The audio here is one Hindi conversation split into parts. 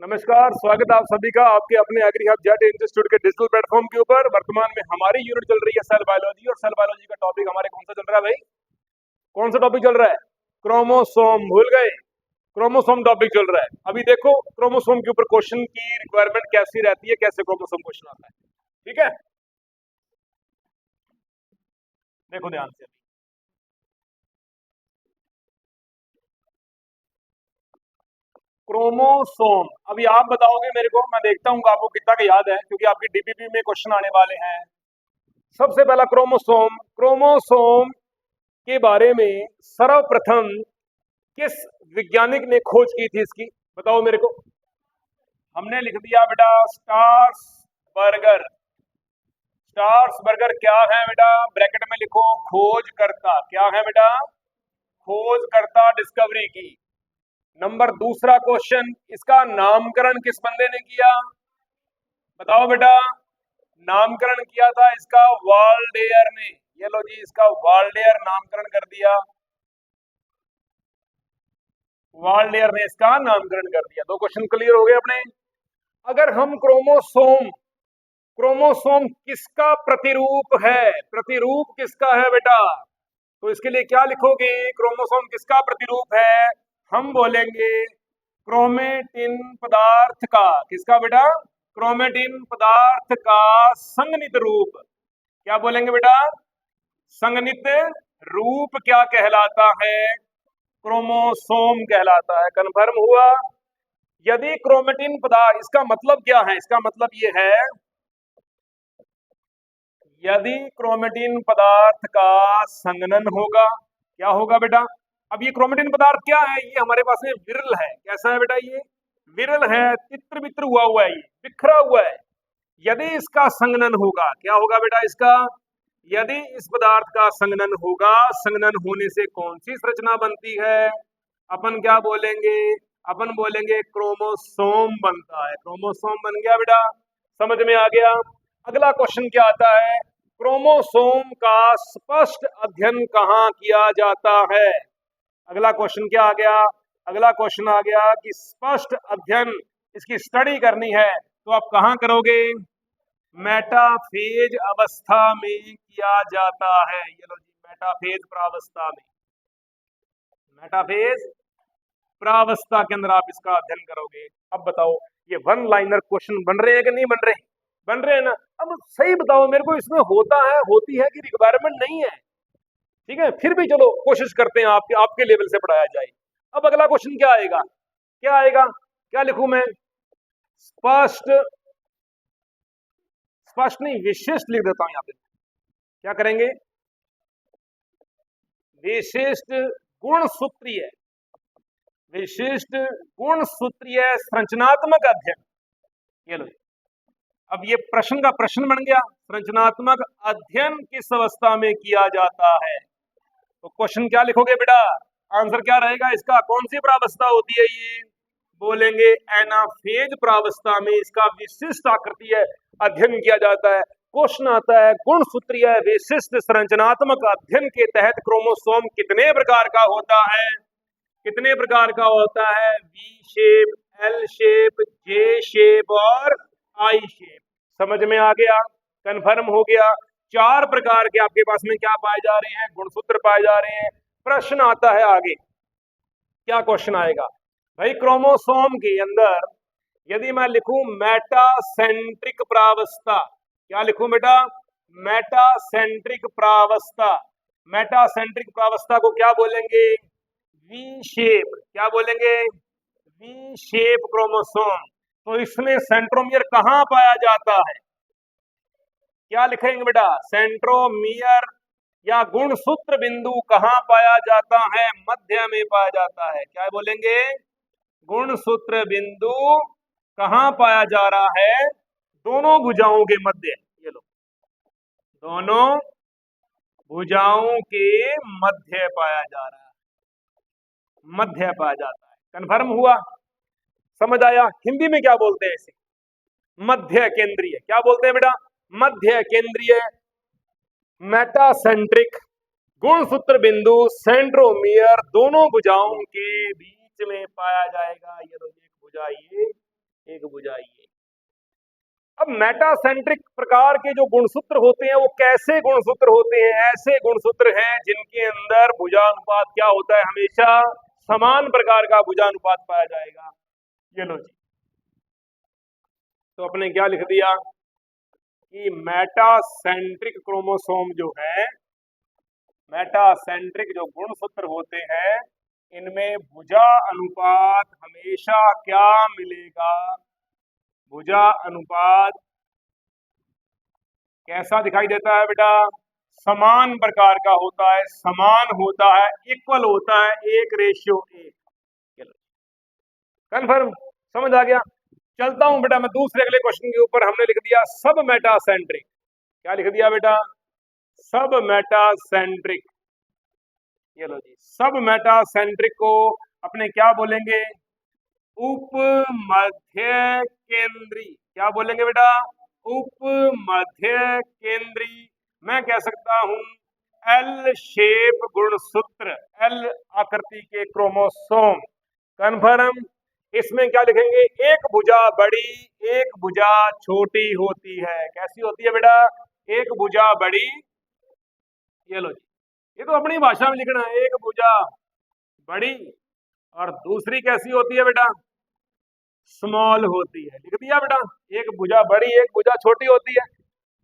नमस्कार, स्वागत है आप सभी का आपके अपने एग्री हब जेट इंस्टीट्यूट के डिजिटल प्लेटफॉर्म के ऊपर। वर्तमान में हमारी यूनिट चल रही है सेल बायोलॉजी, और सेल बायोलॉजी का टॉपिक हमारे कौन सा चल रहा है भाई? कौन सा टॉपिक चल रहा है? क्रोमोसोम। भूल गए? क्रोमोसोम टॉपिक चल रहा है। अभी देखो क्रोमोसोम के ऊपर क्वेश्चन की रिक्वायरमेंट कैसी रहती है, कैसे क्रोमोसोम क्वेश्चन आता है। ठीक है, देखो ध्यान से। क्रोमोसोम, अभी आप बताओगे मेरे को, मैं देखता हूँ आपको कितना का याद है, क्योंकि आपकी डीपीपी में क्वेश्चन आने वाले हैं। सबसे पहला क्रोमोसोम। क्रोमोसोम के बारे में सर्वप्रथम किस वैज्ञानिक ने खोज की थी इसकी? बताओ मेरे को। हमने लिख दिया बेटा स्टार्स बर्गर। स्टार्स बर्गर क्या है बेटा? ब्रैकेट में लिखो खोजकर्ता। क्या है बेटा? खोजकर्ता डिस्कवरी की। नंबर दूसरा क्वेश्चन, इसका नामकरण किस बंदे ने किया? बताओ बेटा। नामकरण किया था इसका वाल्डेयर ने। ये लो जी, इसका वाल्डेयर नामकरण कर दिया। वाल्डेयर ने इसका नामकरण कर दिया। दो क्वेश्चन क्लियर हो गए अपने। अगर हम क्रोमोसोम, क्रोमोसोम किसका प्रतिरूप है? प्रतिरूप किसका है बेटा? तो इसके लिए क्या लिखोगे? क्रोमोसोम किसका प्रतिरूप है? हम बोलेंगे क्रोमेटिन पदार्थ का। किसका बेटा? क्रोमेटिन पदार्थ का संगनित रूप। क्या बोलेंगे बेटा? संगनित रूप क्या कहलाता है? क्रोमोसोम कहलाता है। कन्फर्म हुआ? यदि क्रोमेटिन पदार्थ, इसका मतलब क्या है? इसका मतलब ये है, यदि क्रोमेटिन पदार्थ का संघनन होगा। क्या होगा बेटा? अब ये क्रोमेटिन पदार्थ क्या है? ये हमारे पास में विरल है। कैसा है बेटा? ये विरल है, तित्र बित्र हुआ हुआ है, ये बिखरा हुआ है। यदि इसका संघनन होगा, क्या होगा बेटा इसका? यदि इस पदार्थ का संघनन होगा, संघनन होने से कौन सी संरचना बनती है? अपन क्या बोलेंगे? अपन बोलेंगे क्रोमोसोम बनता है। क्रोमोसोम बन गया बेटा। समझ में आ गया? अगला क्वेश्चन क्या आता है? क्रोमोसोम का स्पष्ट अध्ययन कहाँ किया जाता है? अगला क्वेश्चन क्या आ गया? अगला क्वेश्चन आ गया कि स्पष्ट अध्ययन, इसकी स्टडी करनी है तो आप कहाँ करोगे? मेटाफेज अवस्था में किया जाता है। ये लो जी, मेटाफेज प्रावस्था में। मेटाफेज प्रावस्था के अंदर आप इसका अध्ययन करोगे। अब बताओ, ये वन लाइनर क्वेश्चन बन रहे हैं कि नहीं बन रहे? बन रहे हैं ना? अब सही बताओ मेरे को, इसमें होता है, होती है कि रिक्वायरमेंट नहीं है? ठीक है, फिर भी चलो कोशिश करते हैं आपके लेवल से पढ़ाया जाए। अब अगला क्वेश्चन क्या आएगा? क्या आएगा? क्या लिखूं मैं? स्पष्ट, स्पष्ट नहीं, विशिष्ट लिख देता हूं यहां पे। क्या करेंगे? विशिष्ट गुण सूत्रीय, विशिष्ट गुण सूत्रीय संरचनात्मक अध्ययन। ये लो, अब ये प्रश्न का प्रश्न बन गया। संरचनात्मक अध्ययन किस अवस्था में किया जाता है? तो क्वेश्चन क्या लिखोगे बेटा? आंसर क्या रहेगा इसका? कौन सी प्रावस्था होती है ये? बोलेंगे एनाफेज प्रावस्था में इसका विशिष्ट आकृतीय अध्ययन किया जाता है। क्वेश्चन आता है गुणसूत्रीय विशिष्ट संरचनात्मक अध्ययन के तहत क्रोमोसोम कितने प्रकार का होता है? कितने प्रकार का होता है? वी शेप, एल शेप, जे शेप और आई शेप। समझ में आ गया? कंफर्म हो गया? चार प्रकार के आपके पास में क्या पाए जा रहे हैं? गुणसूत्र पाए जा रहे हैं। प्रश्न आता है आगे, क्या क्वेश्चन आएगा भाई? क्रोमोसोम के अंदर यदि मैं लिखूं मेटासेंट्रिक प्रावस्था, क्या लिखूं बेटा? मेटासेंट्रिक प्रावस्था। मेटासेंट्रिक प्रावस्था को क्या बोलेंगे? V shape. क्या बोलेंगे? V shape chromosome. तो इसमें सेंट्रोमियर कहां पाया जाता है? क्या लिखेंगे बेटा? सेंट्रोमियर या गुणसूत्र बिंदु कहां पाया जाता है? मध्य में पाया जाता है। क्या बोलेंगे? गुणसूत्र बिंदु कहां पाया जा रहा है? दोनों भुजाओं के मध्य। ये लो, दोनों भुजाओं के मध्य पाया जा रहा है, मध्य पाया जाता है। कन्फर्म हुआ? समझ आया? हिंदी में क्या बोलते हैं इसे? मध्य केंद्रीय। क्या बोलते हैं बेटा? मध्य केंद्रीय। मेटासेंट्रिक, गुणसूत्र बिंदु सेंट्रोमियर दोनों भुजाओं के बीच में पाया जाएगा। ये लो, एक भुजा ये भुजा ये। अब मेटासेंट्रिक प्रकार के जो गुणसूत्र होते हैं वो कैसे गुणसूत्र होते हैं? ऐसे गुणसूत्र हैं जिनके अंदर भुजानुपात क्या होता है? हमेशा समान प्रकार का भुजानुपात पाया जाएगा। ये लो जी, तो अपने क्या लिख दिया कि मेटासेंट्रिक क्रोमोसोम जो है, मेटासेंट्रिक जो गुणसूत्र होते हैं, इनमें भुजा अनुपात हमेशा क्या मिलेगा? भुजा अनुपात कैसा दिखाई देता है बेटा? समान प्रकार का होता है, समान होता है, इक्वल होता है, 1:1। चलो कन्फर्म, समझ आ गया? चलता हूं बेटा मैं दूसरे अगले क्वेश्चन के ऊपर। हमने लिख दिया सब मेटासेंट्रिक। क्या लिख दिया बेटा? सब मेटासेंट्रिक। ये लो जी, सब मेटासेंट्रिक को अपने क्या बोलेंगे? उप मध्य केंद्री। क्या बोलेंगे बेटा? उप मध्य केंद्री। मैं कह सकता हूं एल शेप गुणसूत्र, एल आकृति के क्रोमोसोम। कन्फर्म। इसमें क्या लिखेंगे? एक भुजा बड़ी, एक भुजा छोटी होती है। कैसी होती है बेटा? एक भुजा बड़ी, ये लो जी, ये तो अपनी भाषा में लिखना है, एक भुजा बड़ी, और दूसरी कैसी होती है बेटा? स्मॉल होती है। लिख दिया बेटा, एक भुजा बड़ी, एक भुजा छोटी होती है।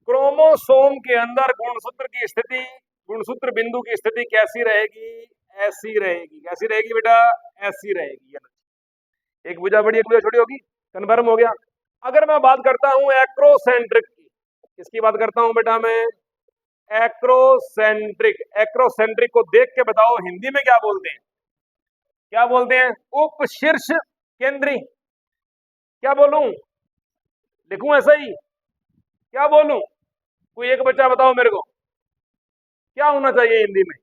क्रोमोसोम के अंदर गुणसूत्र की स्थिति, गुणसूत्र बिंदु की स्थिति कैसी रहेगी? ऐसी रहेगी। कैसी रहेगी बेटा? ऐसी रहेगी। एक भुजा बड़ी, एक भुजा छोटी होगी। कन्फर्म हो गया। अगर मैं बात करता हूं एक्रोसेंट्रिक की, किसकी बात करता हूं बेटा मैं? एक्रोसेंट्रिक। एक्रोसेंट्रिक को देख के बताओ हिंदी में क्या बोलते हैं? क्या बोलते हैं? उपशीर्ष केंद्री। क्या बोलूं? लिखूं ऐसा ही? क्या बोलूं? कोई एक बच्चा बताओ मेरे को, क्या होना चाहिए हिंदी में?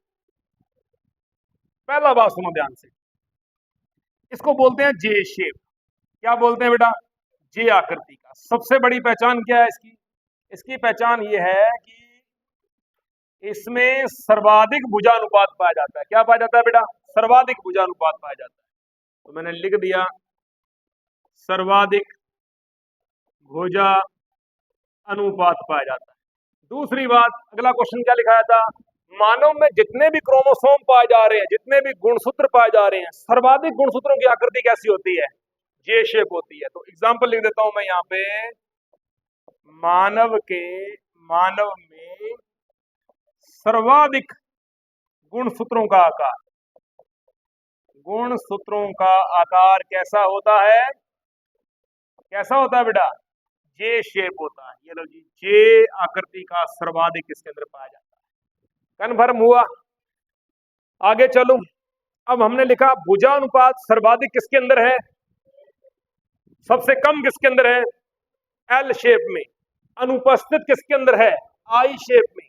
पहला बात सुनो ध्यान से, इसको बोलते हैं जे शेप। क्या बोलते हैं बेटा? जे आकृति का सबसे बड़ी पहचान क्या है इसकी? इसकी पहचान ये है कि इसमें सर्वाधिक भुजानुपात पाया जाता है। क्या पाया जाता है बेटा? सर्वाधिक भुजानुपात पाया जाता है। तो मैंने लिख दिया सर्वाधिक भुजा अनुपात पाया जाता है। दूसरी बात, अगला क्वेश्चन क्या लिखाया था? मानव में जितने भी क्रोमोसोम पाए जा रहे हैं, जितने भी गुणसूत्र पाए जा रहे हैं, सर्वाधिक गुणसूत्रों की आकृति कैसी होती है? जे शेप होती है। तो एग्जांपल लिख देता हूं मैं यहां पे, मानव में सर्वाधिक गुणसूत्रों का आकार, गुणसूत्रों का आकार कैसा होता है? कैसा होता है बेटा? जे शेप होता है। ये लो जी, जे आकृति का सर्वाधिक इसके अंदर पाया जाता है। कन्फर्म हुआ? आगे चलूं। अब हमने लिखा भुजानुपात सर्वाधिक किसके अंदर है? सबसे कम किसके अंदर है? एल शेप में। अनुपस्थित किसके अंदर है? आई शेप में।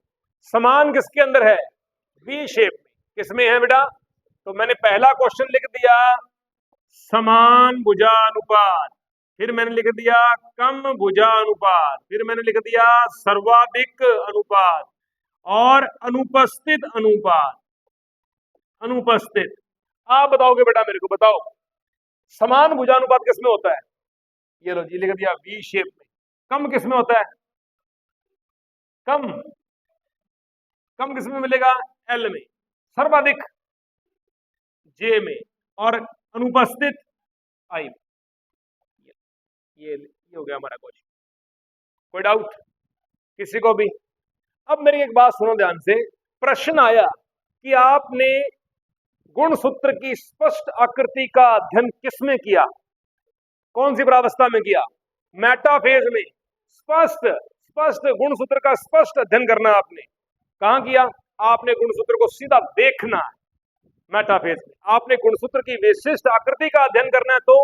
समान किसके अंदर है? वी शेप में। किसमें है बेटा? तो मैंने पहला क्वेश्चन लिख दिया समान भुजानुपात, फिर मैंने लिख दिया कम भुजानुपात, फिर मैंने लिख दिया सर्वाधिक अनुपात और अनुपस्थित अनुपात। अनुपस्थित। आप बताओगे बेटा मेरे को, बताओ समान भुजानुपात किसमें होता है? ये लो जी, लिख दिया वी शेप में। कम किसमें होता है? कम कम किसमें मिलेगा? एल में। सर्वाधिक जे में, और अनुपस्थित आई में। ये हो गया हमारा क्वेश्चन। कोई डाउट किसी को भी? अब मेरी एक बात सुनो ध्यान से। प्रश्न आया कि आपने गुणसूत्र की स्पष्ट आकृति का अध्ययन किसमें किया? कौन सी प्रावस्था में किया? मेटाफेज में। स्पष्ट गुणसूत्र का स्पष्ट अध्ययन करना आपने कहां किया? आपने गुणसूत्र को सीधा देखना है मेटाफेज में। आपने गुणसूत्र की विशिष्ट आकृति का अध्ययन करना है तो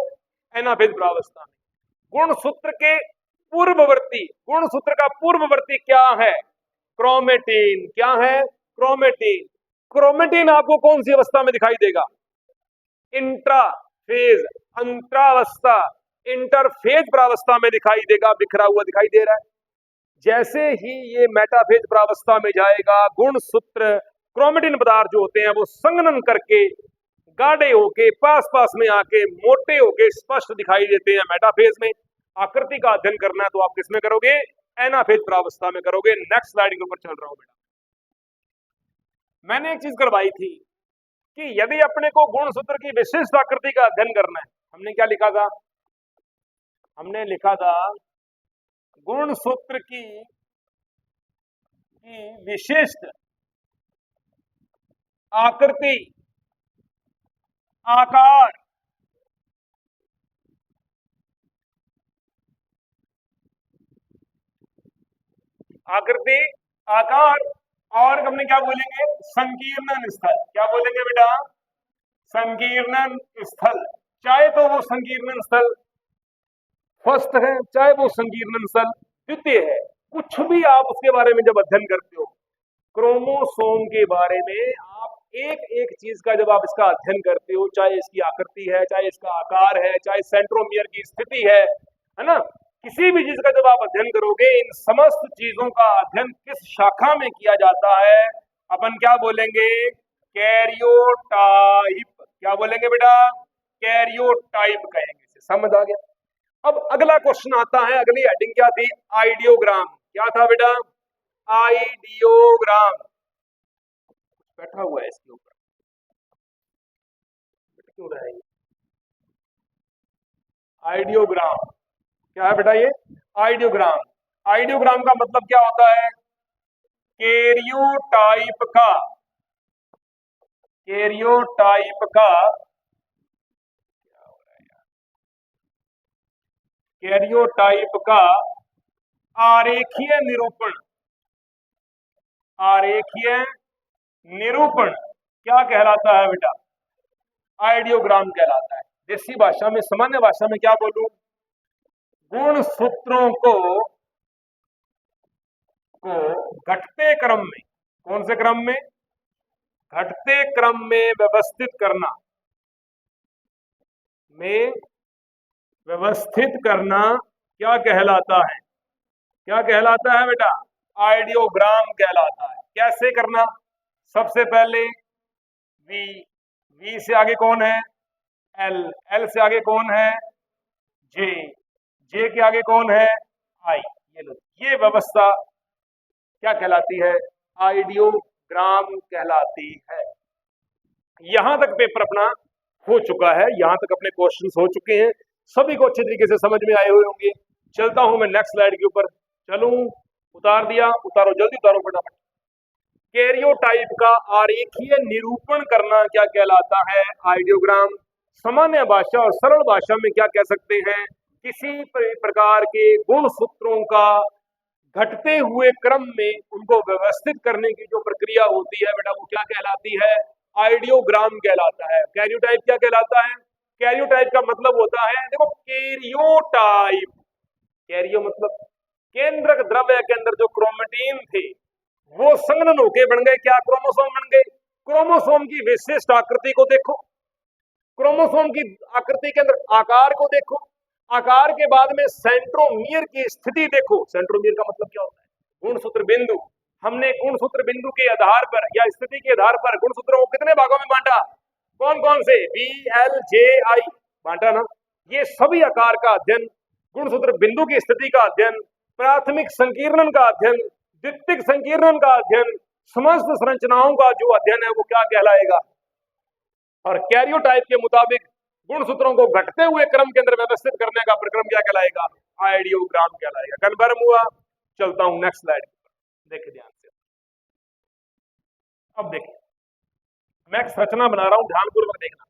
एनाफेज प्रावस्था में। गुणसूत्र के पूर्ववर्ती, गुणसूत्र का पूर्ववर्ती क्या है? क्रोमेटिन। क्या है? क्रोमेटिन। क्रोमेटिन आपको कौन सी अवस्था में दिखाई देगा? इंट्राफेज, अंतरावस्था, इंटरफेज प्रावस्था में दिखाई देगा, बिखरा हुआ दिखाई दे रहा है। जैसे ही ये मेटाफेज प्रावस्था में जाएगा, गुणसूत्र क्रोमेटिन पदार्थ जो होते हैं वो संघनन करके गाढ़े होके पास में आके मोटे होके स्पष्ट दिखाई देते हैं मेटाफेज में। आकृति का अध्ययन करना है तो आप किसमें करोगे, एनाफेज प्रावस्था में करोगे। नेक्स्ट स्लाइड के ऊपर चल रहा हूं बेटा। मैंने एक चीज करवाई थी कि यदि अपने को गुणसूत्र की विशिष्ट आकृति का अध्ययन करना है, हमने क्या लिखा था, हमने लिखा था गुणसूत्र की विशिष्ट आकृति, आकार, आकृति, आकार और हमने क्या बोलेंगे, संकीर्णन स्थल। क्या बोलेंगे बेटा, संकीर्णन स्थल। चाहे तो वो संकीर्णन स्थल फर्स्ट है, चाहे वो संकीर्णन स्थल द्वितीय है, कुछ भी आप उसके बारे में जब अध्ययन करते हो, क्रोमोसोम के बारे में आप एक एक चीज का जब आप इसका अध्ययन करते हो, चाहे इसकी आकृति है, चाहे इसका आकार है, चाहे सेंट्रोमियर की स्थिति है ना, किसी भी चीज का जब आप अध्ययन करोगे, इन समस्त चीजों का अध्ययन किस शाखा में किया जाता है, अपन क्या बोलेंगे, कैरियोटाइप। क्या बोलेंगे बेटा, कैरियोटाइप कहेंगे। समझ आ गया। अब अगला क्वेश्चन आता है, अगली हेडिंग क्या थी, आइडियोग्राम। क्या था बेटा, आइडियोग्राम। बैठा हुआ है इसके ऊपर, क्यों रहा है? आइडियोग्राम क्या है बेटा, ये आइडियोग्राम। आइडियोग्राम का मतलब क्या होता है, कैरियोटाइप का, कैरियोटाइप का, कैरियोटाइप का आरेखीय निरूपण, आरेखीय निरूपण क्या कहलाता है बेटा, आइडियोग्राम कहलाता है। देसी भाषा में, सामान्य भाषा में क्या बोलूं, गुणसूत्रों को घटते क्रम में, कौन से क्रम में, घटते क्रम में व्यवस्थित करना, में व्यवस्थित करना क्या कहलाता है, क्या कहलाता है बेटा, आइडियोग्राम कहलाता है। कैसे करना, सबसे पहले वी, वी से आगे कौन है, एल, एल से आगे कौन है, जे, जे के आगे कौन है, आई। ये लो, ये व्यवस्था क्या कहलाती है, आइडियोग्राम कहलाती है। यहां तक पेपर अपना हो चुका है, यहां तक अपने क्वेश्चंस हो चुके हैं, सभी को अच्छे तरीके से समझ में आए हुए होंगे। चलता हूं मैं नेक्स्ट स्लाइड के ऊपर, चलूं, उतार दिया, उतारो जल्दी उतारो फटाफट। कैरियोटाइप का आरेखीय निरूपण करना क्या कहलाता है, आइडियोग्राम। सामान्य भाषा और सरल भाषा में क्या कह सकते हैं, किसी प्रकार के गुणसूत्रों का घटते हुए क्रम में उनको व्यवस्थित करने की जो प्रक्रिया होती है बेटा, वो क्या कहलाती है, आइडियोग्राम कहलाता है। कैरियोटाइप क्या कहलाता है, कैरियोटाइप का मतलब होता है, देखो कैरियोटाइप, कैरियो मतलब केंद्रक द्रव्य के अंदर जो क्रोमेटिन थे वो संघनन होके बन गए, क्या, क्रोमोसोम बन गए। क्रोमोसोम की विशिष्ट आकृति को देखो, क्रोमोसोम की आकृति के अंदर आकार को देखो, आकार के बाद में सेंट्रोमियर की स्थिति देखो। सेंट्रोमियर का मतलब क्या होता है, गुणसूत्र बिंदु। हमने गुणसूत्र बिंदु के आधार पर या स्थिति के आधार पर गुणसूत्रों को कितने भागों में बांटा, कौन कौन से, बी, एल, जे, आई बांटा ना। ये सभी आकार का अध्ययन, गुणसूत्र बिंदु की स्थिति का अध्ययन, प्राथमिक संकीर्णन का अध्ययन, द्वितीयक संकीर्णन का अध्ययन, समस्त संरचनाओं का जो अध्ययन है वो क्या कहलाएगा। और कैरियोटाइप के मुताबिक गुणसूत्रों को घटते हुए क्रम के अंदर व्यवस्थित करने का प्रक्रम क्या कहलाएगा, आइडियोग्राम कहलाएगा। कन्फर्म हुआ। चलता हूं नेक्स्ट स्लाइड, देखिए ध्यान से। अब देखिए मैं संरचना बना रहा हूं, ध्यानपूर्वक देखना।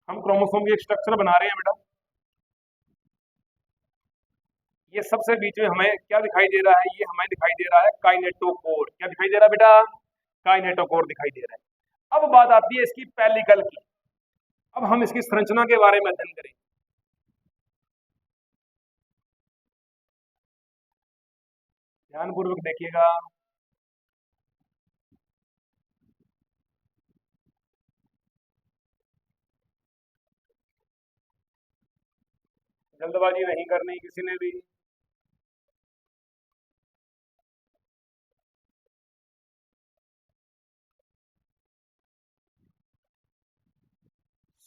हम क्रोमोसोम की एक स्ट्रक्चर बना रहे हैं बेटा। ये सबसे बीच में हमें क्या दिखाई दे रहा है, ये हमें दिखाई दे रहा है काइनेटोकोर। क्या दिखाई दे रहा है बेटा, काइनेटोकोर दिखाई दे रहा है। अब बात आती है इसकी पेलिकल की। अब हम इसकी संरचना के बारे में अध्ययन करें। ध्यानपूर्वक देखिएगा। जल्दबाजी नहीं करनी किसी ने भी।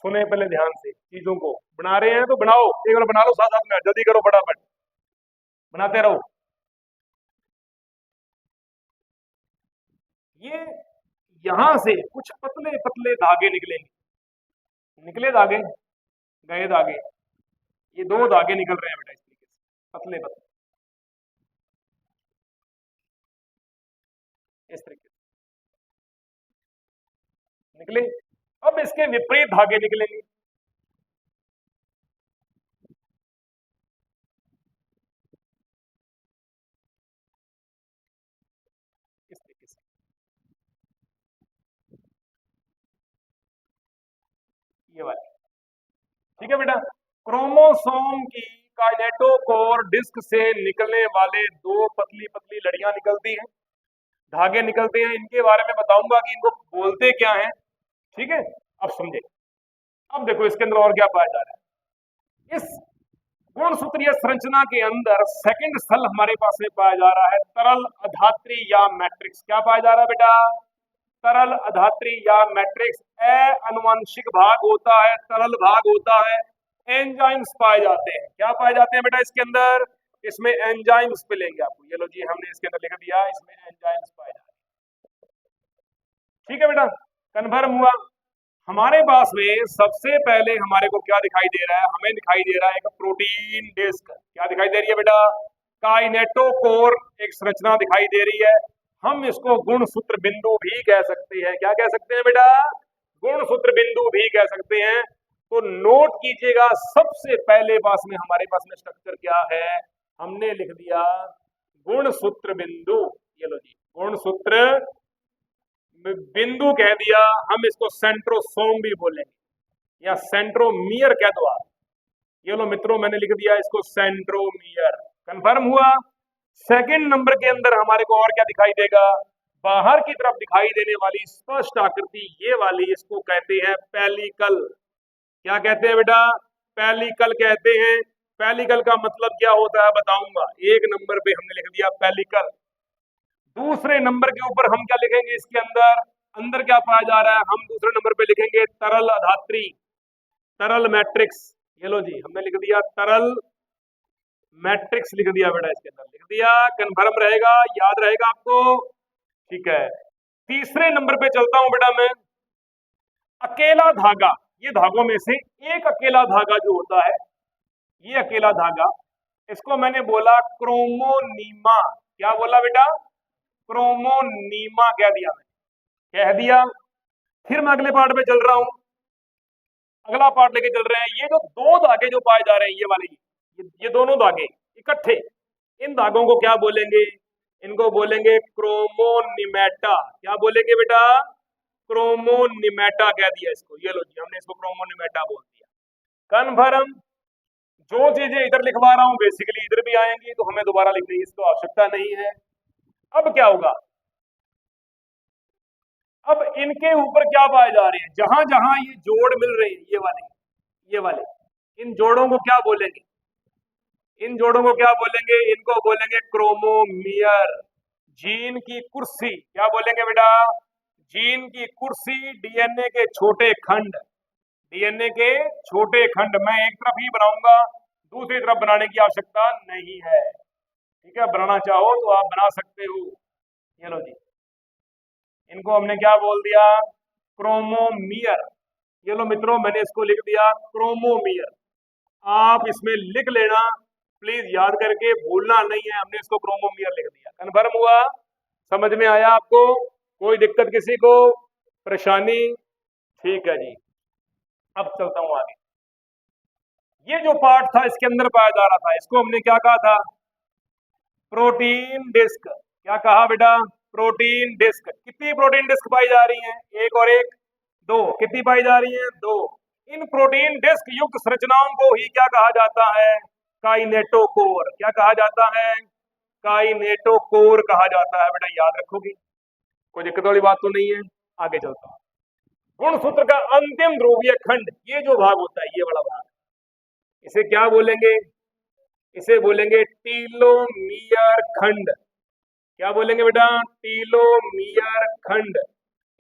सुने पहले ध्यान से, चीजों को बना रहे हैं तो बनाओ, एक बार बना लो साथ साथ में, जल्दी करो फटाफट, बनाते रहो। ये यहां से कुछ पतले पतले धागे निकलेंगे, निकले धागे, गए धागे, ये दो धागे निकल रहे हैं बेटा इस तरीके से, पतले पतले इस तरीके से निकले। अब इसके विपरीत धागे निकलेंगे, इस तरीके से, ये वाले, ठीक है बेटा। क्रोमोसोम की काइनेटोकोर डिस्क से निकलने वाले दो पतली पतली लड़ियां निकलती हैं, धागे निकलते हैं, इनके बारे में बताऊंगा कि इनको बोलते क्या हैं, ठीक है। अब समझे, अब देखो इसके अंदर और क्या पाया जा रहा है। इस गुणसूत्रीय संरचना के अंदर सेकंड स्थल हमारे पास में पाया जा रहा है तरल अधात्री या मैट्रिक्स। क्या पाया जा रहा है बेटा? तरल अधात्री या मैट्रिक्स। अनुवांशिक भाग होता है, तरल भाग होता है, एंजाइम्स पाए जाते हैं। क्या पाए जाते हैं बेटा इसके अंदर? इसमें एंजाइम्स मिलेंगे आपको, ये लो जी हमने इसके अंदर लिख दिया, इसमें एंजाइम्स पाए जाते हैं, ठीक है बेटा। कन्फर्म हुआ। हमारे पास में सबसे पहले हमारे को क्या दिखाई दे रहा है? हमें दिखाई दे रहा है एक प्रोटीन डिस्क। क्या दिखाई दे रही है बेटा? काइनेटोकोर एक संरचना दिखाई दे रही है। हम इसको गुणसूत्र बिंदु भी कह सकते हैं। क्या कह सकते हैं बेटा? गुणसूत्र बिंदु भी कह सकते हैं। तो नोट कीजिएगा, सबसे पहले पास में हमारे पास में स्ट्रक्चर क्या है? हमने लिख दिया गुणसूत्र बिंदु। ये लो जी, गुणसूत्र बिंदु कह दिया। हम इसको सेंट्रोसोम भी बोलेंगे या सेंट्रोमियर कह दो आप। ये लो मित्रों, मैंने लिख दिया इसको सेंट्रोमियर। कंफर्म हुआ। सेकंड नंबर के अंदर हमारे को और क्या दिखाई देगा? बाहर की तरफ दिखाई देने वाली स्पष्ट आकृति ये वाली, इसको कहते हैं पेलिकल। क्या कहते हैं बेटा? पेलिकल कहते हैं। पेलिकल का मतलब क्या होता है बताऊंगा। एक नंबर पे हमने लिख दिया पेलिकल। दूसरे नंबर के ऊपर हम क्या लिखेंगे? इसके अंदर अंदर क्या पाया जा रहा है? हम दूसरे नंबर पे लिखेंगे तरल अधात्री, तरल मैट्रिक्स। ये लो जी, हमने लिख दिया तरल मैट्रिक्स, लिख दिया बेटा, इसके अंदर लिख दिया। कन्फर्म रहेगा, याद रहेगा आपको, ठीक है। तीसरे नंबर पे चलता हूं बेटा मैं। अकेला धागा, ये धागों में से एक अकेला धागा जो होता है, ये अकेला धागा, इसको मैंने बोला क्रोमोनीमा। क्या बोला बेटा? क्रोमोनीमा कह दिया, कह दिया। फिर मैं अगले पार्ट पे चल रहा हूं, अगला पार्ट लेके चल रहे हैं। ये जो दो धागे जो पाए जा रहे हैं, ये वाले, ये दोनों धागे इकट्ठे, इन धागों को क्या बोलेंगे? इनको बोलेंगे क्रोमोनिमेटा। क्या बोलेंगे बेटा? क्रोमोनिमेटा कह दिया इसको। ये लो जी, हमने इसको क्रोमोनिमेटा बोल दिया। कन्फर्म। जो चीजें इधर लिखवा रहा हूं बेसिकली इधर भी आएंगी, तो हमें दोबारा लिखने की इसको आवश्यकता नहीं है। अब क्या होगा? अब इनके ऊपर क्या पाए जा रहे हैं? जहां जहां ये जोड़ मिल रहे हैं, ये वाले, इन जोड़ों को क्या बोलेंगे? इन जोड़ों को क्या बोलेंगे? इनको बोलेंगे क्रोमोमियर। जीन की कुर्सी। क्या बोलेंगे बेटा? जीन की कुर्सी। डीएनए के छोटे खंड, डीएनए के छोटे खंड। मैं एक तरफ ही बनाऊंगा, दूसरी तरफ बनाने की आवश्यकता नहीं है, ठीक है। बनाना चाहो तो आप बना सकते हो। ये लो जी, इनको हमने क्या बोल दिया? क्रोमोमियर। ये लो मित्रों, मैंने इसको लिख दिया क्रोमोमियर। आप इसमें लिख लेना प्लीज, याद करके भूलना नहीं है। हमने इसको क्रोमोमियर लिख दिया। कन्फर्म हुआ? समझ में आया आपको? कोई दिक्कत किसी को, परेशानी? ठीक है जी। अब चलता हूं आगे। ये जो पार्ट था इसके अंदर पाया जा रहा था, इसको हमने क्या कहा था? Protein disc. क्या कहा बेटा? Protein disc. कितनी प्रोटीन डिस्क पाई जा रही हैं? एक और एक, दो। कितनी पाई जा रही हैं? दो। इन प्रोटीन डिस्क युक्त संरचनाओं को ही क्या कहा जाता है? काइनेटोकोर। क्या कहा जाता है? काइनेटोकोर कहा जाता है बेटा, याद रखोगी, कोई दिक्कत वाली बात तो नहीं है। आगे चलता हूं। गुणसूत्र का अंतिम ध्रुवीय खंड, ये जो भाग होता है, ये वाला भाग, इसे क्या बोलेंगे? इसे बोलेंगे टीलोमियर खंड। क्या बोलेंगे बेटा? टीलोमियर खंड।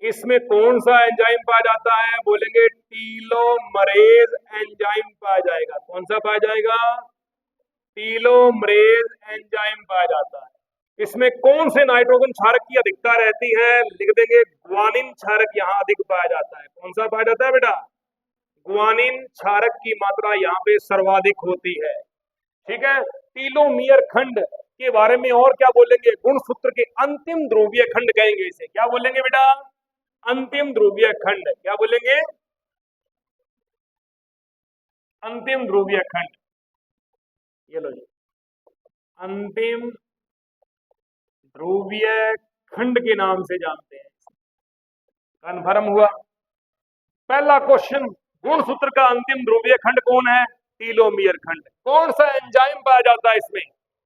इसमें कौन सा एंजाइम पाया जाता है? बोलेंगे टीलोमरेज एंजाइम पाया जाएगा। कौन सा पाया जाएगा? टीलोमरेज एंजाइम पाया जाता है। इसमें कौन से नाइट्रोजन क्षारक की अधिकता रहती है? लिख देंगे ग्वानिन क्षारक यहाँ अधिक पाया जाता है। कौन सा पाया जाता है बेटा? ग्वानिन क्षारक की मात्रा यहाँ पे सर्वाधिक होती है। ठीक है। टीलोमियर खंड के बारे में और क्या बोलेंगे? गुणसूत्र के अंतिम ध्रुवीय खंड कहेंगे इसे। क्या बोलेंगे बेटा? अंतिम ध्रुवीय खंड। क्या बोलेंगे? अंतिम ध्रुवीय खंड। ये लो जी, अंतिम ध्रुवीय खंड के नाम से जानते हैं। कन्फर्म हुआ? पहला क्वेश्चन, गुणसूत्र का अंतिम ध्रुवीय खंड कौन है? टीलोमियर खंड। कौन सा एंजाइम पाया जाता है इसमें?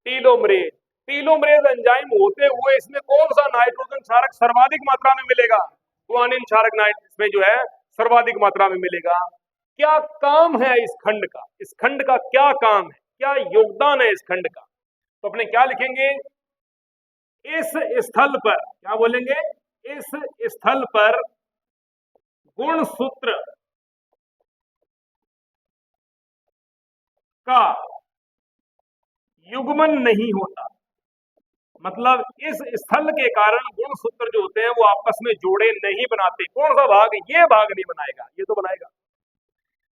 टीलोमरेज। टीलोमरेज एंजाइम होते हुए इसमें कौन सा नाइट्रोजन क्षारक सर्वाधिक मात्रा में मिलेगा? ग्वानिन क्षारक इसमें जो है सर्वाधिक मात्रा में मिलेगा। क्या काम है इस खंड का? इस खंड का क्या काम है, क्या योगदान है इस खंड का? तो अपने क्या लिखेंगे? इस स्थल पर, क्या बोलेंगे? इस स्थल पर गुणसूत्र का युग्मन नहीं होता। मतलब इस स्थल के कारण गुणसूत्र जो होते हैं वो आपस में जोड़े नहीं बनाते। कौन सा भाग? ये भाग नहीं बनाएगा, ये तो बनाएगा,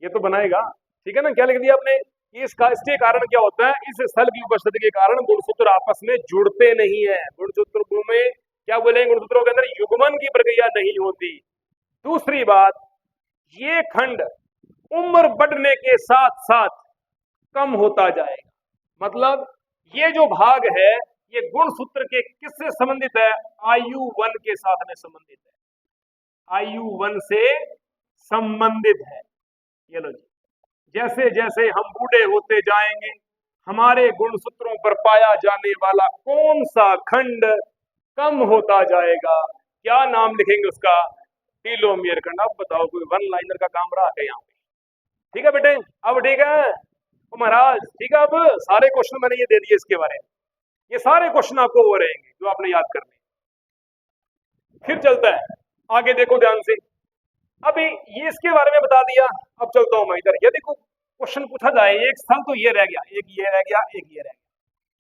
ये तो बनाएगा। ठीक है ना? क्या लिख दिया आपने? इसके कारण क्या होता है? इस स्थल की उपस्थिति के कारण गुणसूत्र आपस में जुड़ते नहीं है। गुणसूत्र में क्या बोलेंगे? गुणसूत्रों के अंदर युग्मन की प्रक्रिया नहीं होती। दूसरी बात, ये खंड उम्र बढ़ने के साथ साथ कम होता जाएगा। मतलब ये जो भाग है ये गुणसूत्र के किससे संबंधित है? आयु वन के साथ में संबंधित है। आयु वन से संबंधित है। ये लो जी, जैसे जैसे हम बूढ़े होते जाएंगे हमारे गुणसूत्रों पर पाया जाने वाला कौन सा खंड कम होता जाएगा? क्या नाम लिखेंगे उसका? टीलोमियर खंड। अब बताओ, कोई वन लाइनर का काम रहा है यहाँ पे? ठीक है बेटे, अब ठीक है महाराज, ठीक है। अब सारे क्वेश्चन मैंने ये दे दिए इसके बारे में, ये सारे क्वेश्चन आपको हो रहेंगे जो आपने याद करने। फिर चलता है आगे, देखो ध्यान से। अभी ये इसके बारे में बता दिया, अब चलता हूं मैं इधर। यदि क्वेश्चन पूछा जाए, एक स्थल तो ये रह गया, एक ये रह गया, एक ये रह गया,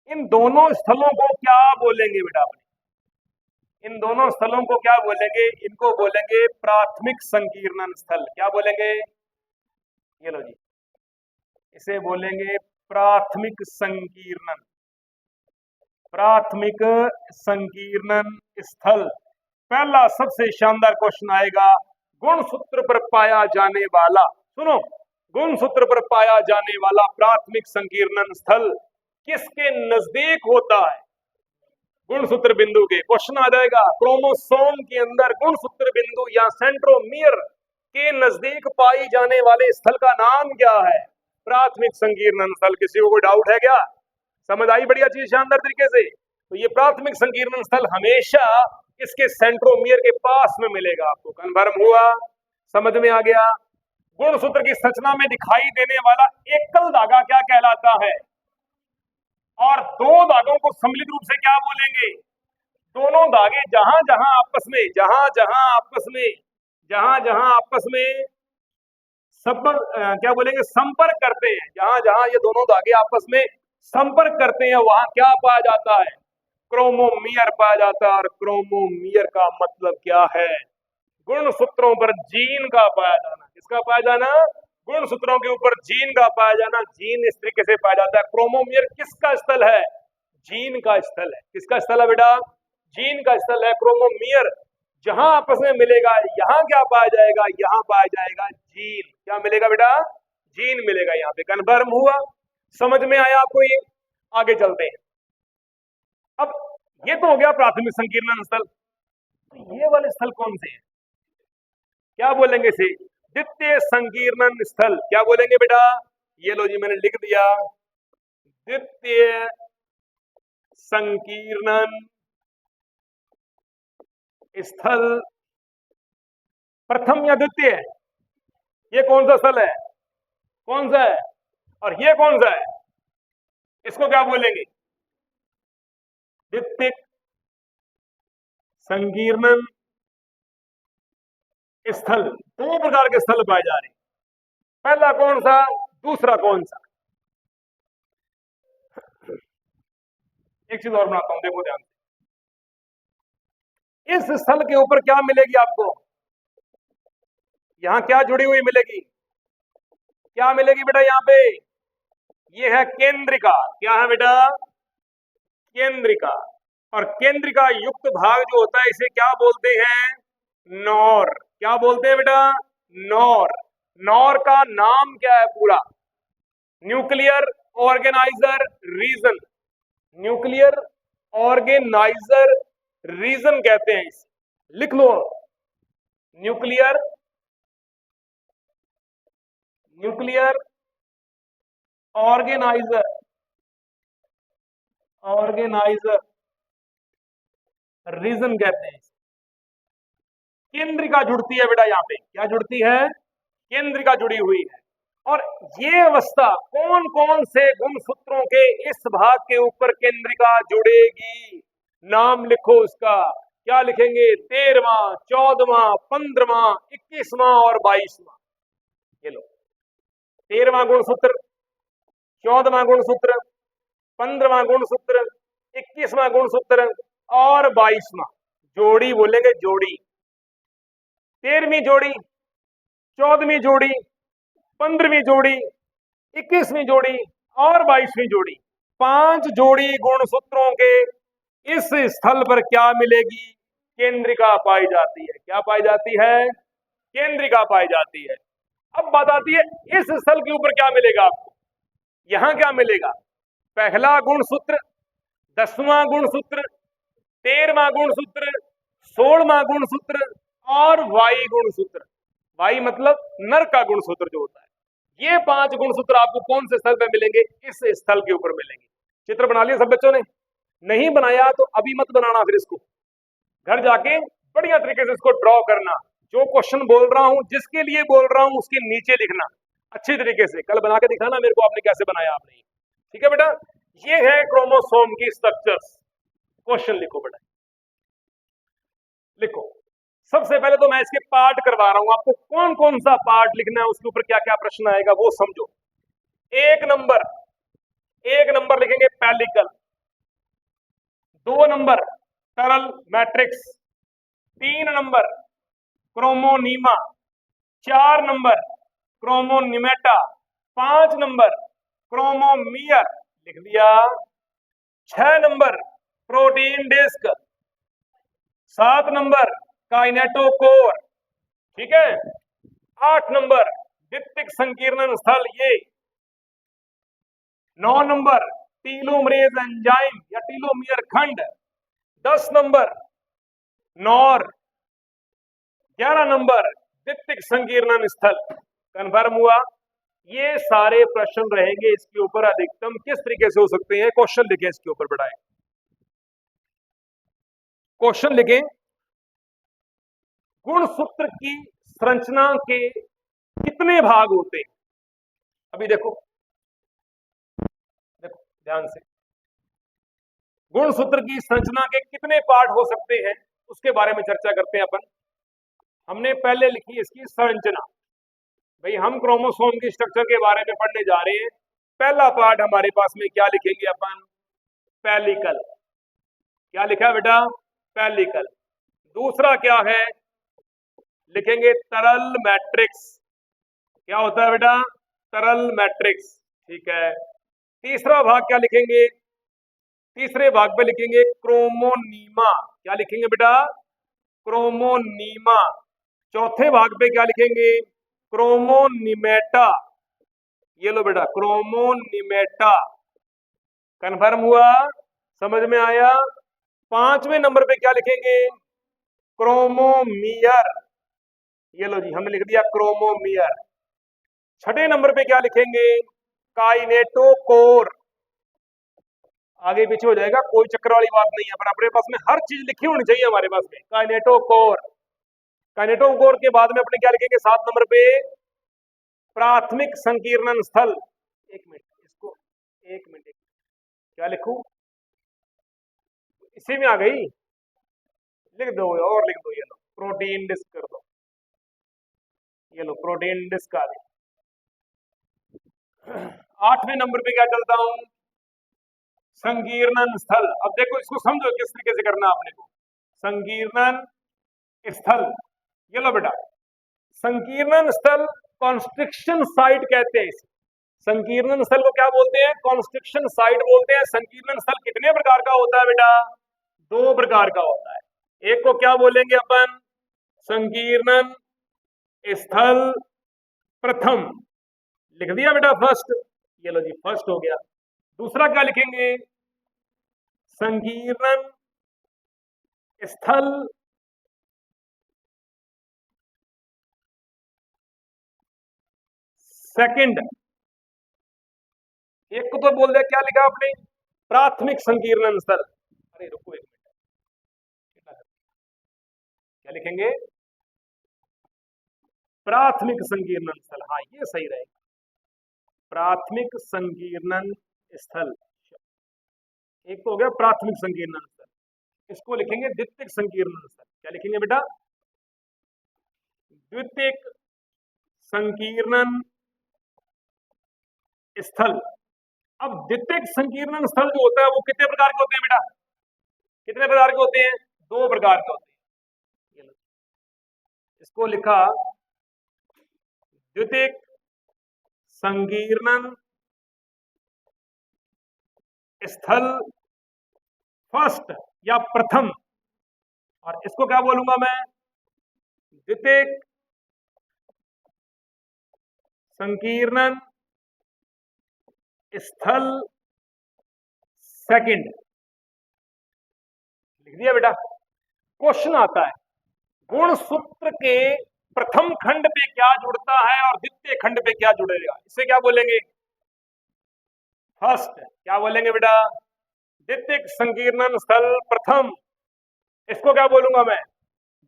इन दोनों स्थलों को क्या बोलेंगे बेटा अपने? इन दोनों स्थलों को क्या बोलेंगे? इनको बोलेंगे प्राथमिक संकीर्णन स्थल। क्या बोलेंगे? ये लो जी, इसे बोलेंगे प्राथमिक संकीर्णन, प्राथमिक संकीर्णन स्थल। पहला सबसे शानदार क्वेश्चन आएगा, गुणसूत्र पर पाया जाने वाला, सुनो, गुणसूत्र पर पाया जाने वाला प्राथमिक संकीर्णन स्थल किसके नजदीक होता है? गुणसूत्र बिंदु के। क्वेश्चन आ जाएगा, क्रोमोसोम के अंदर गुणसूत्र बिंदु या सेंट्रोमियर के नजदीक पाई जाने वाले स्थल का नाम क्या है? प्राथमिक संकीर्णन स्थल। किसी को कोई डाउट है क्या? समझ आई बढ़िया चीज, शानदार तरीके से? तो ये प्राथमिक संकीर्णन स्थल हमेशा इसके सेंट्रोमियर के पास में मिलेगा आपको। कन्फर्म हुआ? समझ में आ गया? गुणसूत्र की संरचना में दिखाई देने वाला एकल धागा क्या कहलाता है? और दो धागों को सम्मिलित रूप से क्या बोलेंगे? दोनों धागे जहां जहां आपस में क्या बोलेंगे? संपर्क करते हैं, जहां जहां ये दोनों धागे आपस में संपर्क करते हैं वहां क्या पाया जाता है? क्रोमोमियर पाया जाता है। और क्रोमोमियर का मतलब क्या है? गुणसूत्रों पर जीन का पाया जाना। किसका पाया जाना? गुणसूत्रों के ऊपर जीन का पाया जाना। जीन इस तरीके से पाया जाता है। क्रोमोमियर किसका स्थल है? जीन का स्थल है। किसका स्थल है बेटा? जीन का स्थल है क्रोमोमियर। जहां आपस में मिलेगा यहां क्या पाया जाएगा? यहां पाया जाएगा जीन। क्या मिलेगा बेटा? जीन मिलेगा यहाँ पे। कन्फर्म हुआ? समझ में आया आपको ये? आगे चलते हैं। अब ये तो हो गया प्राथमिक संकीर्णन स्थल। ये वाले स्थल कौन से हैं? क्या बोलेंगे इसे? द्वितीय संकीर्णन स्थल। क्या बोलेंगे बेटा? ये लो जी, मैंने लिख दिया, द्वितीय संकीर्णन स्थल। प्रथम या द्वितीय? ये कौन सा स्थल है? कौन सा है? और ये कौन सा है? इसको क्या बोलेंगे? द्वितीय संकीर्णन स्थल, दो प्रकार के स्थल पाए जा रहे हैं। पहला कौन सा, दूसरा कौन सा। एक चीज और बनाता हूं, देखो ध्यान से। इस स्थल के ऊपर क्या मिलेगी आपको, यहां क्या जुड़ी हुई मिलेगी, क्या मिलेगी बेटा यहां पे, ये है केंद्रिका। क्या है बेटा, केंद्रिका। और केंद्रिका युक्त भाग जो होता है इसे क्या बोलते हैं, नौर। क्या बोलते हैं बेटा, नौर। नौर का नाम क्या है पूरा, nuclear organiser region. Nuclear organiser region कहते हैं इसे, लिख लो। Nuclear, nuclear organiser, organiser region कहते हैं। केंद्रिका जुड़ती है बेटा, यहां पे क्या जुड़ती है, केंद्रिका जुड़ी हुई है। और ये अवस्था कौन कौन से गुणसूत्रों के इस भाग के ऊपर केंद्रिका जुड़ेगी, नाम लिखो उसका। क्या लिखेंगे, 13वां, 14वां, 15वां, 21वां और 22वां। ये लो, 13वां गुणसूत्र, 14वां गुणसूत्र, 15वां गुणसूत्र, 21वां गुणसूत्र और 22वां। जोड़ी बोलेंगे, जोड़ी। 13वीं जोड़ी, 14वीं जोड़ी, 15वीं जोड़ी, 21वीं जोड़ी और 22वीं जोड़ी। 5 जोड़ी गुणसूत्रों के इस स्थल पर क्या मिलेगी, केंद्रिका पाई जाती है। क्या पाई जाती है, केंद्रिका पाई जाती है। अब बात आती है इस स्थल के ऊपर क्या मिलेगा आपको, यहां क्या मिलेगा। पहला गुणसूत्र, 10वां गुणसूत्र, 13वां गुणसूत्र, 16वां गुणसूत्र और वाई गुणसूत्र। वाई मतलब नर का गुणसूत्र जो होता है। ये 5 गुणसूत्र आपको कौन से स्थल पे मिलेंगे, इस स्थल के ऊपर मिलेंगे। चित्र बना लिया सब बच्चों ने, नहीं बनाया तो अभी मत बनाना, फिर इसको घर जाके बढ़िया तरीके से इसको ड्रॉ करना। जो क्वेश्चन बोल रहा हूं, जिसके लिए बोल रहा हूं, उसके नीचे लिखना अच्छी तरीके से। कल बना के दिखाना मेरे को आपने कैसे बनाया आपने, ठीक है बेटा। ये है क्रोमोसोम की स्ट्रक्चर्स। क्वेश्चन लिखो बेटा, लिखो। सबसे पहले तो मैं इसके पार्ट करवा रहा हूं आपको, कौन कौन सा पार्ट लिखना है, उसके ऊपर क्या क्या प्रश्न आएगा वो समझो। एक नंबर, एक नंबर लिखेंगे पेलिकल। 2 नंबर तरल matrix. 3 number chromonema. 4 number chromonemata. 5 number chromomere, लिख दिया। 6 number protein disc. 7 number kinetochore, ठीक है। 8 नंबर द्वितीयक संकीर्णन स्थल ये। 9 नंबर टीलोमरेज एंजाइम या टीलोमियर खंड। 10 नंबर नॉर। 11 नंबर द्वितीयक संकीर्णन स्थल। कन्फर्म हुआ। ये सारे प्रश्न रहेंगे इसके ऊपर, अधिकतम किस तरीके से हो सकते हैं, क्वेश्चन लिखें इसके ऊपर बढ़ाए, क्वेश्चन लिखें। गुणसूत्र की संरचना के कितने भाग होते हैं, अभी देखो, देखो ध्यान से। गुणसूत्र की संरचना के कितने पार्ट हो सकते हैं उसके बारे में चर्चा करते हैं अपन। हमने पहले लिखी इसकी संरचना, भाई हम क्रोमोसोम की स्ट्रक्चर के बारे में पढ़ने जा रहे हैं। पहला पार्ट हमारे पास में क्या लिखेंगे अपन, पेलिकल। क्या लिखा है बेटा, पेलिकल। दूसरा क्या है, लिखेंगे तरल मैट्रिक्स। क्या होता है बेटा, तरल मैट्रिक्स, ठीक है। तीसरा भाग क्या लिखेंगे, तीसरे भाग पे लिखेंगे क्रोमोनीमा। क्या लिखेंगे बेटा, क्रोमोनीमा। चौथे भाग पे क्या लिखेंगे, क्रोमोनिमेटा। ये लो बेटा, क्रोमोनिमेटा। कन्फर्म हुआ, समझ में आया। 5वें नंबर पे क्या लिखेंगे, क्रोमोमियर। ये लो जी, हमने लिख दिया क्रोमोमियर। 6ठे नंबर पे क्या लिखेंगे, काइनेटोकोर। आगे पीछे हो जाएगा, कोई चक्कर वाली बात नहीं है, पर अपने पास में हर चीज लिखी होनी चाहिए हमारे पास में। काइनेटोकोर, काइनेटोकोर के बाद में अपने क्या लिखेंगे 7 नंबर पे, प्राथमिक संकीर्णन स्थल। एक मिनट इसको, एक मिनट, क्या लिखूं, इसी में आ गई, लिख दो और लिख दो, ये लो प्रोटीन डिस्क कर दो। ये लो प्रोटीन डिस्कार्ड। 8वें नंबर पे क्या चलता हूं, संकीर्णन स्थल। अब देखो इसको समझो किस तरीके से करना आपने को। संकीर्णन स्थल, ये लो बेटा, संकीर्णन स्थल कॉन्स्ट्रिक्शन साइट कहते हैं इसे। संकीर्णन स्थल को क्या बोलते हैं, कॉन्स्ट्रिक्शन साइट बोलते हैं। संकीर्णन स्थल कितने प्रकार का होता है बेटा, 2 प्रकार का होता है। एक को क्या बोलेंगे अपन, संकीर्णन स्थल प्रथम, लिख दिया बेटा फर्स्ट, ये लो जी फर्स्ट हो गया। दूसरा क्या लिखेंगे, संकीर्णन स्थल सेकंड। एक को तो बोल दिया, क्या लिखा आपने, प्राथमिक संकीर्णन स्थल। अरे रुको एक मिनट, क्या लिखेंगे, प्राथमिक संकीर्णन स्थल। हाँ ये सही रहेगा, प्राथमिक संकीर्णन स्थल। एक तो हो गया प्राथमिक संकीर्णन स्थल, इसको लिखेंगे द्वितीयक संकीर्णन स्थल। क्या लिखेंगे बेटा, द्वितीयक संकीर्णन स्थल। अब द्वितीयक संकीर्णन स्थल जो होता है वो कितने प्रकार के होते हैं बेटा, कितने प्रकार के होते हैं, 2 प्रकार के होते हैं। इसको लिखा द्वितीयक संकीर्णन स्थल फर्स्ट या प्रथम, और इसको क्या बोलूंगा मैं, द्वितीयक संकीर्णन स्थल सेकंड। लिख दिया बेटा। क्वेश्चन आता है, गुणसूत्र के प्रथम खंड पे क्या जुड़ता है और द्वितीय खंड पे क्या जुड़ेगा, इसे क्या बोलेंगे, फर्स्ट। क्या बोलेंगे बेटा, द्वितीयक संकीर्णन स्थल प्रथम, इसको क्या बोलूंगा मैं,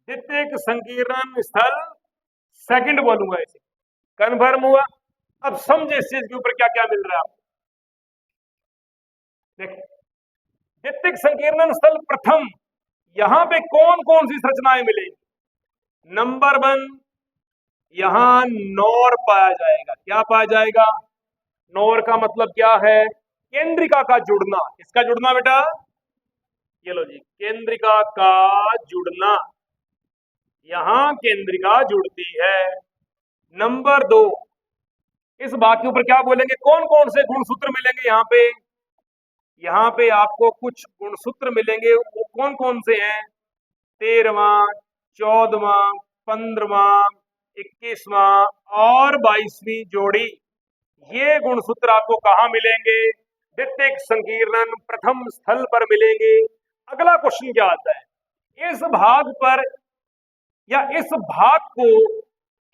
द्वितीयक संकीर्णन स्थल सेकंड बोलूंगा। इसे कन्फर्म हुआ। अब समझे इस चीज के ऊपर क्या क्या मिल रहा है आपको। देखिए, द्वितीयक संकीर्णन स्थल प्रथम, यहां पे कौन कौन सी संरचनाएं मिलेंगी, नंबर 1, यहां नॉर पाया जाएगा। क्या पाया जाएगा, नॉर का मतलब क्या है, केंद्रिका का जुड़ना। किसका जुड़ना बेटा, ये लो जी, केंद्रिका का जुड़ना, यहां केंद्रिका जुड़ती है। नंबर 2, इस भाग के ऊपर क्या बोलेंगे, कौन कौन से गुणसूत्र मिलेंगे यहाँ पे आपको कुछ गुणसूत्र मिलेंगे। वो कौन कौन से हैं, 13वां, 14वां, 15वां, 21वां और 22वीं जोड़ी। ये गुणसूत्र आपको कहाँ मिलेंगे, द्वितीयक संकीर्णन प्रथम स्थल पर मिलेंगे। अगला क्वेश्चन क्या आता है, इस भाग पर या इस भाग को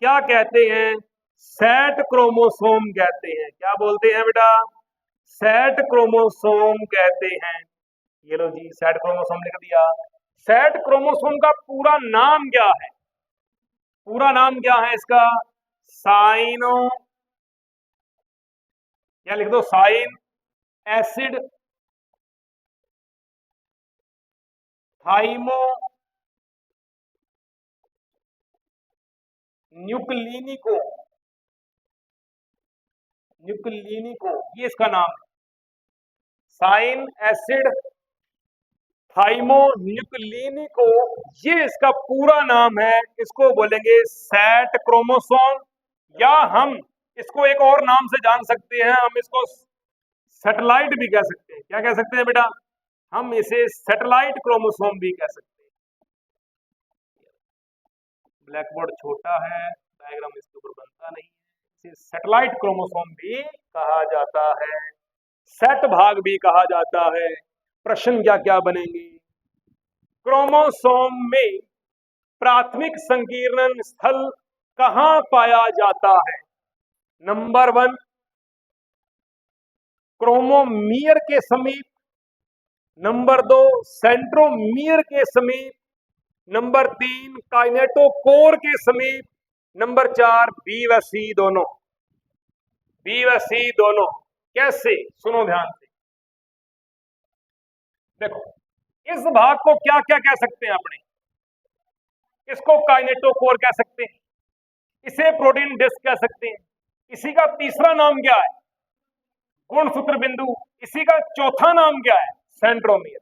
क्या कहते हैं, सेट क्रोमोसोम कहते हैं। क्या बोलते हैं बेटा, सेट क्रोमोसोम कहते हैं। ये लो जी, सेट क्रोमोसोम लिख दिया। सेट क्रोमोसोम का पूरा नाम क्या है, पूरा नाम क्या है इसका, साइनो, या लिख दो साइन एसिड थाइमो न्यूक्लिनिको, न्यूक्लिनिको, ये इसका नाम है। साइन एसिड थाइमो न्यूक्लिनिको, ये इसका पूरा नाम है। इसको बोलेंगे सेट क्रोमोसोम, या हम इसको एक और नाम से जान सकते हैं, हम इसको सैटेलाइट भी कह सकते हैं। क्या कह सकते हैं बेटा, हम इसे सैटेलाइट क्रोमोसोम भी कह सकते हैं। ब्लैक बोर्ड छोटा है, डायग्राम इसके ऊपर बनता नहीं है। इसे सैटेलाइट क्रोमोसोम भी कहा जाता है, सेट भाग भी कहा जाता है। प्रश्न क्या क्या बनेंगे, क्रोमोसोम में प्राथमिक संकीर्णन स्थल कहां पाया जाता है, नंबर 1 क्रोमोमियर के समीप, नंबर 2 सेंट्रोमियर के समीप, नंबर 3 काइनेटोकोर के समीप, नंबर 4 बी व सी दोनों, बी व सी दोनों। कैसे, सुनो ध्यान से। देखो, इस भाग को क्या क्या कह सकते हैं अपने, इसको काइनेटोकोर कह सकते हैं, इसे प्रोटीन डिस्क कह सकते हैं। इसी का तीसरा नाम क्या है? गुणसूत्र बिंदु। इसी का चौथा नाम क्या है? सेंट्रोमियर।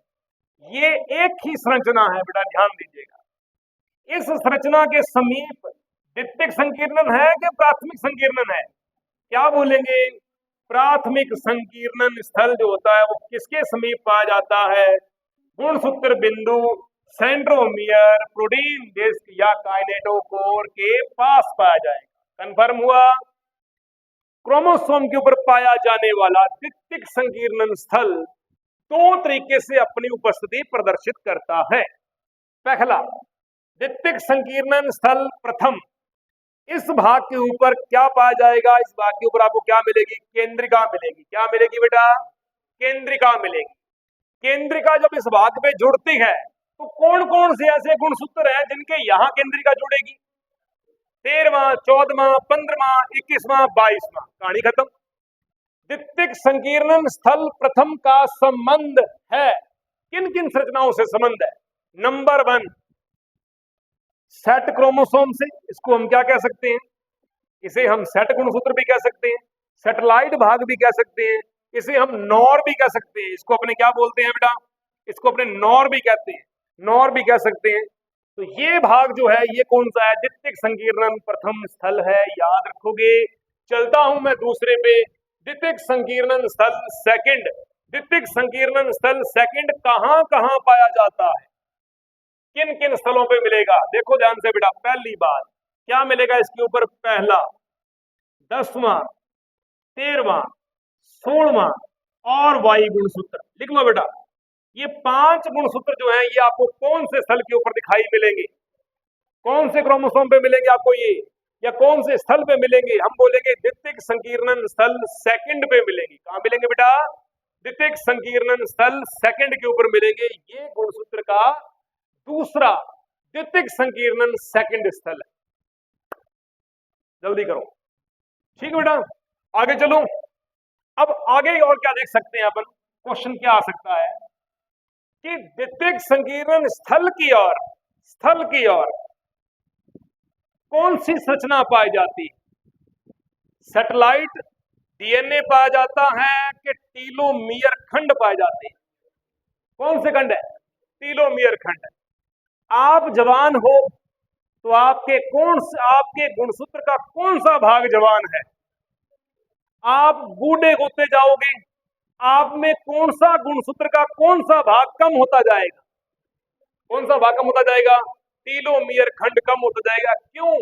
ये एक ही संरचना है बेटा, ध्यान दीजिएगा। इस संरचना के समीप द्वितीयक संकीर्णन है कि प्राथमिक संकीर्णन है? क्या बोलेंगे? प्राथमिक संकीर्णन स्थल जो होता है वो किसके समीप पाया जाता है? गुणसूत्र बिंदु, सेंट्रोमियर, प्रोटीन डिस्क या काइनेटोकोर के पास पाया जाएगा। कंफर्म हुआ? क्रोमोसोम के ऊपर पाया जाने वाला द्वितीयक संकीर्णन स्थल दो तरीके से अपनी उपस्थिति प्रदर्शित करता है। पहला, द्वितीयक संकीर्णन स्थल प्रथम, इस भाग के ऊपर क्या पाया जाएगा? इस भाग के ऊपर आपको क्या मिलेगी? केंद्रिका मिलेगी। क्या मिलेगी बेटा? केंद्रिका मिलेगी। केंद्रिका जब इस भाग पे जुड़ती है तो कौन कौन से ऐसे गुणसूत्र हैं जिनके यहां केंद्रिका जुड़ेगी? 13वां, 14वां, 15वां, 21वां, 22वां। कहानी खत्म। द्वितीयक संकीर्णन स्थल प्रथम का संबंध है किन किन संरचनाओं से? संबंध है नंबर 1 सेट क्रोमोसोम से। इसको हम क्या कह सकते हैं? इसे हम सेट गुणसूत्र भी कह सकते हैं, सेटेलाइट भाग भी कह सकते हैं, इसे हम नॉर भी कह सकते हैं। इसको अपने क्या बोलते हैं बेटा? इसको अपने नॉर भी कहते हैं, नॉर भी कह सकते हैं। तो ये भाग जो है ये कौन सा है? द्वितीयक संकीर्णन प्रथम स्थल है, याद रखोगे। चलता हूं मैं दूसरे पे। द्वितीयक संकीर्णन स्थल सेकंड। द्वितीयक संकीर्णन स्थल सेकंड कहां कहां पाया जाता है? किन किन स्थलों पे मिलेगा? देखो ध्यान से बेटा। पहली बात क्या मिलेगा इसके ऊपर? पहला, 10वां, 13वां, 16वां और वाई गुणसूत्र। लिख लो बेटा। ये 5 गुणसूत्र जो हैं ये आपको कौन से स्थल के ऊपर दिखाई मिलेंगे? कौन से क्रोमोसोम पे मिलेंगे आपको ये, या कौन से स्थल पे मिलेंगे? हम बोलेंगे द्वितीयक संकीर्णन स्थल सेकंड पे मिलेंगे। कहां मिलेंगे बेटा? द्वितीयक संकीर्णन स्थल सेकंड के ऊपर मिलेंगे। ये गुणसूत्र का दूसरा द्वितीयक संकीर्णन सेकंड स्थल है। जल्दी करो। ठीक है बेटा, आगे चलो। अब आगे और क्या देख सकते हैं अपन? क्वेश्चन क्या आ सकता है कि द्वितीयक संकीर्णन स्थल की ओर कौन सी संरचना पाई जाती? सैटेलाइट डीएनए पाया जाता है कि टीलोमियर खंड पाए जाते हैं? कौन से खंड है? टीलोमियर खंड है। आप जवान हो तो आपके गुणसूत्र का कौन सा भाग जवान है? आप बूढ़े होते जाओगे, आप में कौन सा गुणसूत्र का कौन सा भाग कम होता जाएगा? कौन सा भाग कम होता जाएगा? टीलोमियर खंड कम होता जाएगा। क्यों?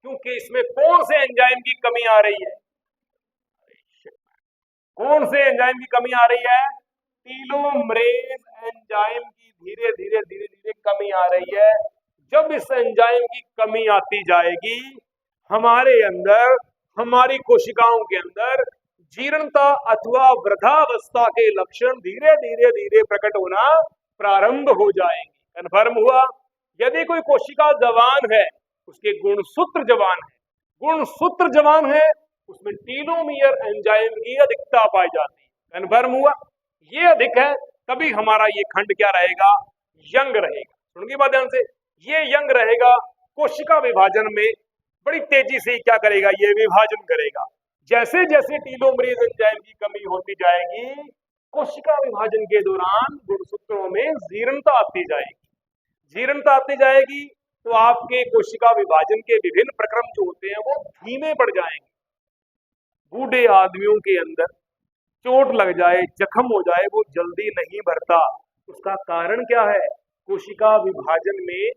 क्योंकि इसमें कौन से एंजाइम की कमी आ रही है? कौन से एंजाइम की कमी आ रही है? टीलोमरेज एंजाइम की धीरे धीरे कमी आ रही है। जब इस एंजाइम की कमी आती जाएगी हमारे अंदर, हमारी कोशिकाओं के अंदर जीर्णता अथवा वृद्धावस्था के लक्षण धीरे धीरे प्रकट होना प्रारंभ हो जाएंगे। कन्फर्म हुआ? यदि कोई कोशिका जवान है, उसके गुणसूत्र जवान है, गुणसूत्र जवान है, उसमें टीलोमियर एंजाइम की अधिकता पाई जाती है। कन्फर्म हुआ? ये अधिक है, तभी हमारा ये खंड क्या रहेगा? यंग रहेगा। सुनिए बात ध्यान से। ये यंग रहेगा, कोशिका विभाजन में बड़ी तेजी से क्या करेगा? ये विभाजन करेगा। जैसे जैसे टीलोमरेज एंजाइम की कमी होती जाएगी, कोशिका विभाजन के दौरान गुणसूत्रों में जीर्णता आती जाएगी। जीर्णता आती जाएगी तो आपके कोशिका विभाजन के विभिन्न प्रक्रम जो होते हैं वो धीमे पड़ जाएंगे। बूढ़े आदमियों के अंदर चोट लग जाए, जख्म हो जाए, वो जल्दी नहीं भरता। उसका कारण क्या है? कोशिका विभाजन में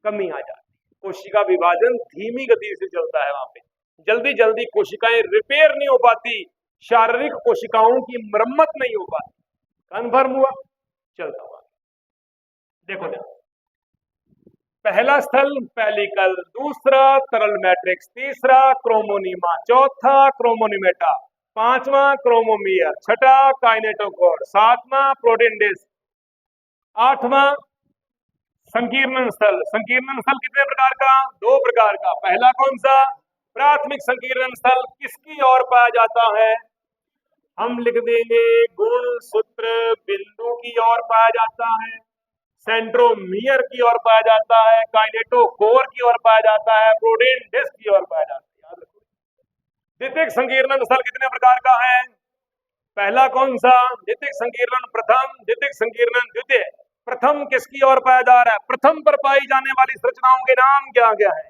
कमी आ जाती है। कोशिका विभाजन धीमी गति से चलता है, वहां पे जल्दी जल्दी कोशिकाएं रिपेयर नहीं हो पाती, शारीरिक कोशिकाओं की मरम्मत नहीं हो पाती। कन्फर्म हुआ? चलता हुआ देखो देखो। पहला स्थल पेलिकल, दूसरा तरल मैट्रिक्स, तीसरा क्रोमोनीमा, चौथा क्रोमोनीमेटा, पांचवा क्रोमोमियर, छठा काइनेटोकोर, सातवां प्रोटीन डिस्क, आठवां संकीर्णन स्थल। संकीर्णन स्थल कितने प्रकार का? 2 प्रकार का। पहला कौन सा? प्राथमिक संकीर्णन स्थल किसकी ओर पाया जाता है? हम लिख देंगे गुणसूत्र बिंदु की ओर पाया जाता है। सेंट्रोमियर की ओर पाया जाता है, काइनेटोकोर की ओर पाया जाता है, प्रोटीन डिस्क की ओर पाया जाता है। याद रखो। द्वितीयक संकीर्णन स्थल कितने प्रकार का है? पहला कौन सा? द्वितीयक संकीर्णन प्रथम, द्वितीयक संकीर्णन द्वितीय। प्रथम किसकी ओर पाया जा रहा है? प्रथम पर पाई जाने वाली संरचनाओं के नाम क्या क्या है?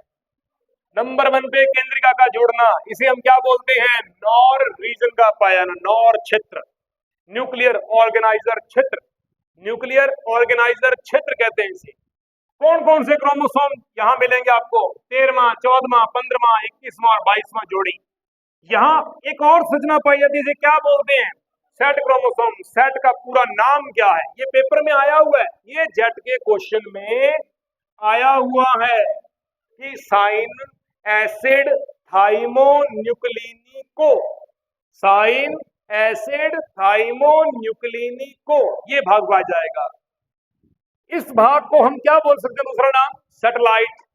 नंबर 1 पे केंद्रिका का जोड़ना, इसे हम क्या बोलते हैं? नॉर रीजन का पाया, नॉर क्षेत्र, न्यूक्लियर ऑर्गेनाइजर क्षेत्र, न्यूक्लियर ऑर्गेनाइजर क्षेत्र कहते हैं इसे। कौन कौन से क्रोमोसोम यहां मिलेंगे आपको? 13वां, 14वां, 15वां, 21वां और 22वां जोड़ी। यहाँ एक और संरचना पाई जाती है, क्या बोलते हैं? Set chromosome. सेट का पूरा नाम क्या है? ये पेपर में आया हुआ है, ये जेट के क्वेश्चन में आया हुआ है कि साइन एसिड थाइमोन्यूक्लिनी को, साइन एसिड थाइमोन्यूक्लिनी को, ये भाग पाया जाएगा। इस भाग को हम क्या बोल सकते हैं? दूसरा नाम सैटेलाइट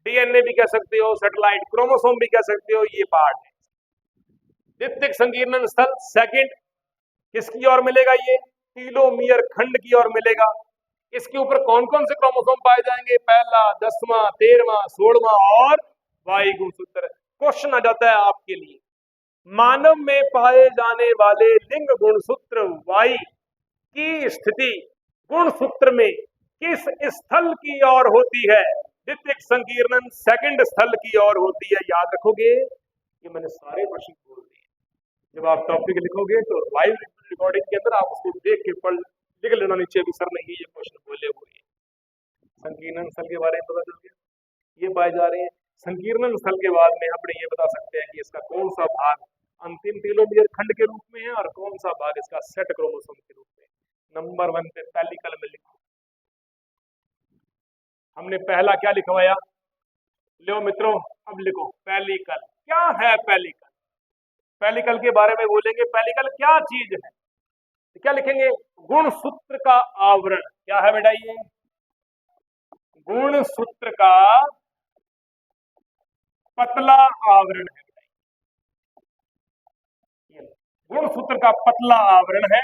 डीएनए भी कह सकते हो, सैटेलाइट क्रोमोसोम भी कह सकते हो, ये पार्ट है। द्वितीयक संकीर्णन स्थल सेकंड किसकी ओर मिलेगा? ये टीलोमियर खंड की ओर मिलेगा। इसके ऊपर कौन कौन से क्रोमोसोम पाए जाएंगे? पहला, 10वां, 13वां, 16वां और वाई गुणसूत्र। क्वेश्चन आ जाता है आपके लिए, मानव में पाए जाने वाले लिंग गुणसूत्र वाई की स्थिति गुणसूत्र में किस स्थल की ओर होती है? द्वितीयक संकीर्णन सेकंड स्थल की ओर होती है। याद रखोगे, ये मैंने सारे प्रश्न बोल दिए। जब आप टॉपिक लिखोगे तो लाइव रिकॉर्डिंग के अंदर आप उसको देख के पढ़ लिख लेना नीचे भी, सर ने ये क्वेश्चन बोले हुए। संकीर्णन स्थल के बारे में पता चल गया, ये पाए जा रहे हैं। संकीर्णन स्थल के बाद में अपने ये बता सकते हैं कि इसका कौन सा भाग अंतिम टेलोमियर खंड के रूप में है और कौन सा भाग इसका सेट क्रोमोसोम के रूप में। नंबर 1 पे पेलिकल में लिखो। हमने पहला क्या लिखवाया? लो मित्रों, अब लिखो पेलिकल। क्या है पेलिकल? पेलिकल के बारे में बोलेंगे। पेलिकल क्या चीज है? तो क्या लिखेंगे? गुणसूत्र का आवरण। क्या है बेटा? ये गुणसूत्र का पतला आवरण है। गुणसूत्र का पतला आवरण है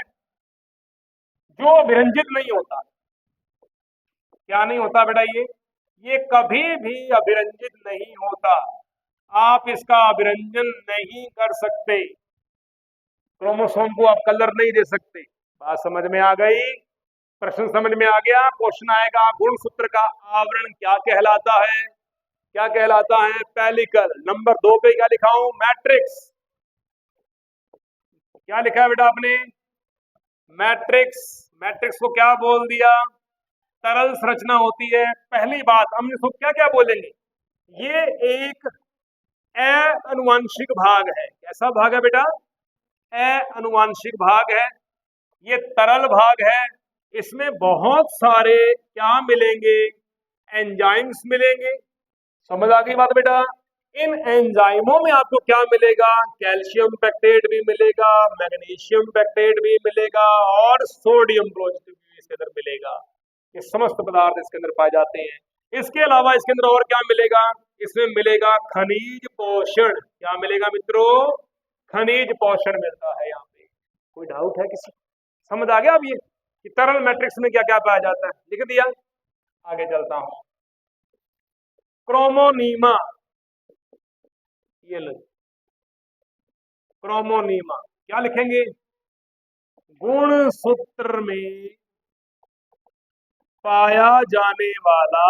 जो अभिरंजित नहीं होता। क्या नहीं होता बेटा? ये कभी भी अभिरंजित नहीं होता। आप इसका अभिरंजन नहीं कर सकते, क्रोमोसोम को आप कलर नहीं दे सकते। बात समझ में आ गई? प्रश्न समझ में आ गया? क्वेश्चन आएगा, गुणसूत्र का आवरण क्या कहलाता है? क्या कहलाता है? पेलिकल। नंबर 2 पे क्या लिखा हूं? मैट्रिक्स। क्या लिखा है बेटा आपने? मैट्रिक्स। मैट्रिक्स को क्या बोल दिया? तरल संरचना होती है। पहली बात हम इसको क्या क्या बोलेंगे? ये एक अनुवांशिक भाग है। कैसा भाग है बेटा? अनुवांशिक भाग है। ये तरल भाग है। इसमें बहुत सारे क्या मिलेंगे? एंजाइम्स मिलेंगे। समझ आ गई बात बेटा? इन एंजाइमों में आपको क्या मिलेगा? कैल्शियम पेक्टेट भी मिलेगा, मैग्नीशियम पेक्टेट भी मिलेगा और सोडियम क्लोराइड भी इसके अंदर मिलेगा। ये समस्त पदार्थ इसके अंदर पाए जाते हैं। इसके अलावा इसके अंदर और क्या मिलेगा? इसमें मिलेगा खनिज पोषण। क्या मिलेगा मित्रों? खनिज पोषण मिलता है यहाँ पे। कोई डाउट है किसी? समझ आ गया अब ये कि तरल मैट्रिक्स में क्या क्या पाया जाता है? लिख दिया। आगे चलता हूं। क्रोमोनीमा, ये लो क्रोमोनीमा। क्या लिखेंगे? गुणसूत्र में पाया जाने वाला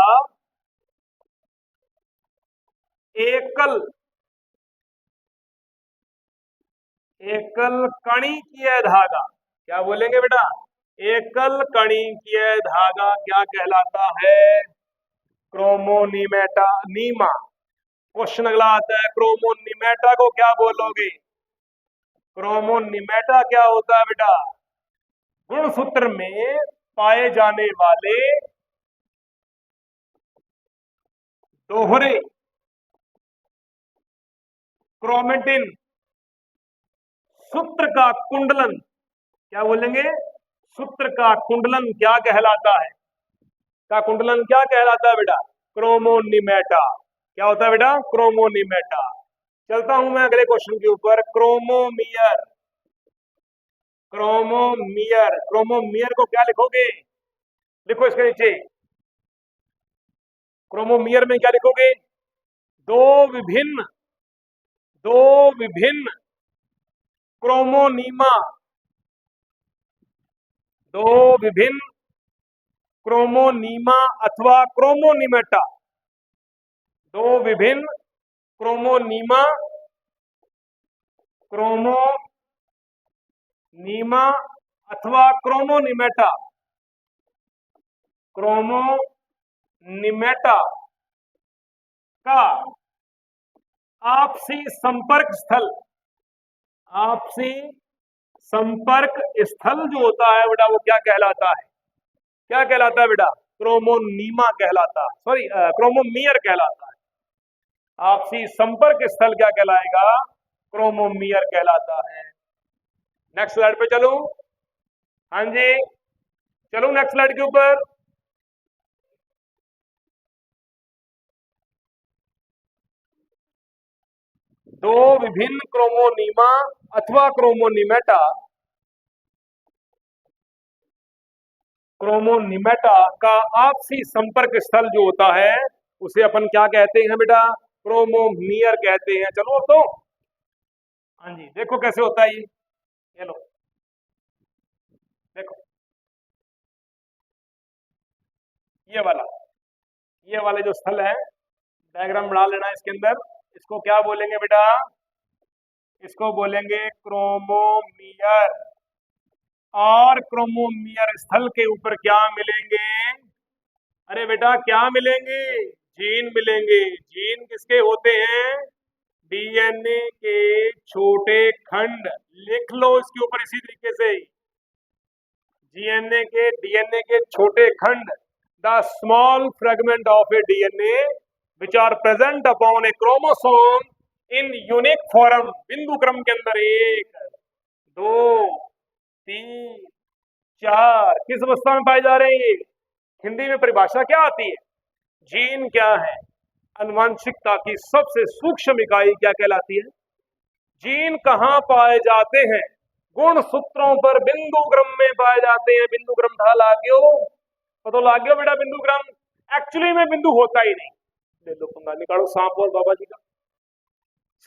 एकल कणिकीय धागा। क्या बोलेंगे बेटा? एकल कणिकीय धागा क्या कहलाता है? क्रोमोनीमेटा नीमा। क्वेश्चन अगला आता है, क्रोमोनीमेटा को क्या बोलोगे? क्रोमोनीमेटा क्या होता है बेटा? गुणसूत्र में पाए जाने वाले दोहरे क्रोमेटिन सूत्र का कुंडलन। क्या बोलेंगे? सूत्र का कुंडलन क्या कहलाता है? का कुंडलन क्या कहलाता है बेटा? क्रोमोनीमेटा। क्या होता है बेटा? क्रोमोनीमेटा। चलता हूं मैं अगले क्वेश्चन के ऊपर। क्रोमोमियर। क्रोमोमियर। क्रोमोमियर को क्या लिखोगे? लिखो इसके नीचे, क्रोमोमियर में क्या लिखोगे? दो विभिन्न क्रोमोनीमा, दो विभिन्न क्रोमोनीमा अथवा क्रोमोनिमेटा, दो विभिन्न क्रोमोनीमा अथवा क्रोमोनिमेटा का आपसी संपर्क स्थल जो होता है बेटा, वो क्या कहलाता है? क्या कहलाता है बेटा? क्रोमोनीमा कहलाता है, सॉरी क्रोमोमियर कहलाता है। आपसी संपर्क स्थल क्या कहलाएगा? क्रोमोमियर कहलाता है। नेक्स्ट स्लाइड पे चलो। हाँ जी, चलो नेक्स्ट स्लाइड के ऊपर। दो विभिन्न क्रोमोनीमा अथवा क्रोमोनिमेटा का आपसी संपर्क स्थल जो होता है उसे अपन क्या कहते हैं बेटा? क्रोमोमियर कहते हैं। चलो तो हाँ जी, देखो कैसे होता है ये लो, देखो ये वाले जो स्थल है, डायग्राम बना लेना इसके अंदर। इसको क्या बोलेंगे बेटा? इसको बोलेंगे क्रोमोमियर। और क्रोमोमियर स्थल के ऊपर क्या मिलेंगे? अरे बेटा क्या मिलेंगे? जीन मिलेंगे। जीन किसके होते हैं? डीएनए के छोटे खंड। लिख लो इसके ऊपर इसी तरीके से, डीएनए के छोटे खंड, the small fragment of a DNA which are present upon a chromosome in unique form. बिंदु क्रम के अंदर 1 2 3 4 किस अवस्था में पाए जा रहे हैं? हिंदी में परिभाषा क्या आती है? जीन क्या है? आनुवंशिकता की सबसे सूक्ष्म इकाई क्या कहलाती है? जीन कहाँ पाए जाते हैं? गुण सूत्रों पर बिंदुक्रम में पाए जाते हैं। बिंदुक्रम था लागो, पता लागो बेटा? बिंदुक्रम एक्चुअली में बिंदु होता ही नहीं। ले लो पंगा निकालो सांप और बाबा जी का।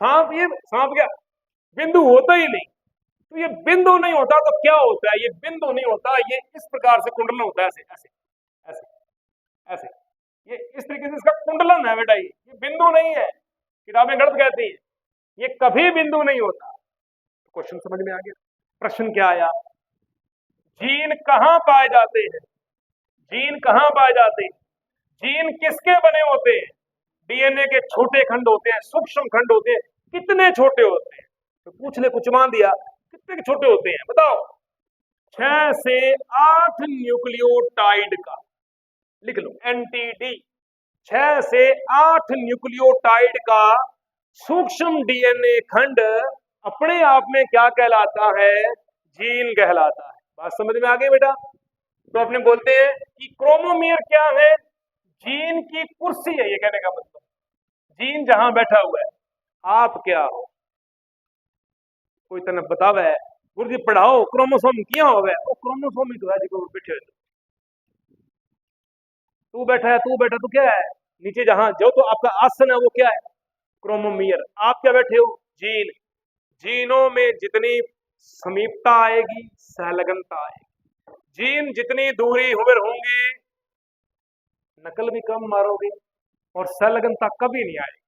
सांप क्या बिंदु होता ही नहीं? तो ये बिंदु नहीं होता तो क्या होता है? ये बिंदु नहीं होता, ये इस प्रकार से कुंडलन होता है, ऐसे ऐसे ऐसे ऐसे, ये इस तरीके से इसका कुंडलन है बेटा। ये बिंदु नहीं है, किताबें गलत कहती हैं, ये कभी बिंदु नहीं होता। क्वेश्चन समझ में आ गया? प्रश्न क्या आया? जीन कहाँ पाए जाते हैं? जीन कहाँ पाए जाते हैं? जीन किसके बने होते हैं? डीएनए के छोटे खंड होते हैं, सूक्ष्म खंड होते हैं। कितने छोटे होते हैं? तो पूछ ले, कुछ मान दिया, कितने छोटे होते हैं बताओ? 6 से 8 न्यूक्लियोटाइड का, लिख लो एनटीडी। 6 से 8 न्यूक्लियोटाइड का सूक्ष्म डीएनए खंड अपने आप में क्या कहलाता है? जीन कहलाता है। बात समझ में आ गई बेटा? तो अपने बोलते हैं कि क्रोमोमियर क्या है? जीन की कुर्सी है। ये कहने का मतलब, जीन जहां बैठा हुआ है, आप क्या हो? कोई तने बतावे गुरु जी पढ़ाओ क्रोमोसोम क्या हो गया? वो क्रोमोसोम ही तो है जो बैठे हो। तू बैठा है, तू क्या है? नीचे जहां जो तो आपका आसन है वो क्या है? क्रोमोमियर। आप क्या बैठे हो? जीन। जीनों में जितनी समीपता आएगी सहलगनता आएगी। जीन जितनी दूरी हुए होंगे नकल भी कम मारोगे और सहलगनता कभी नहीं आएगी।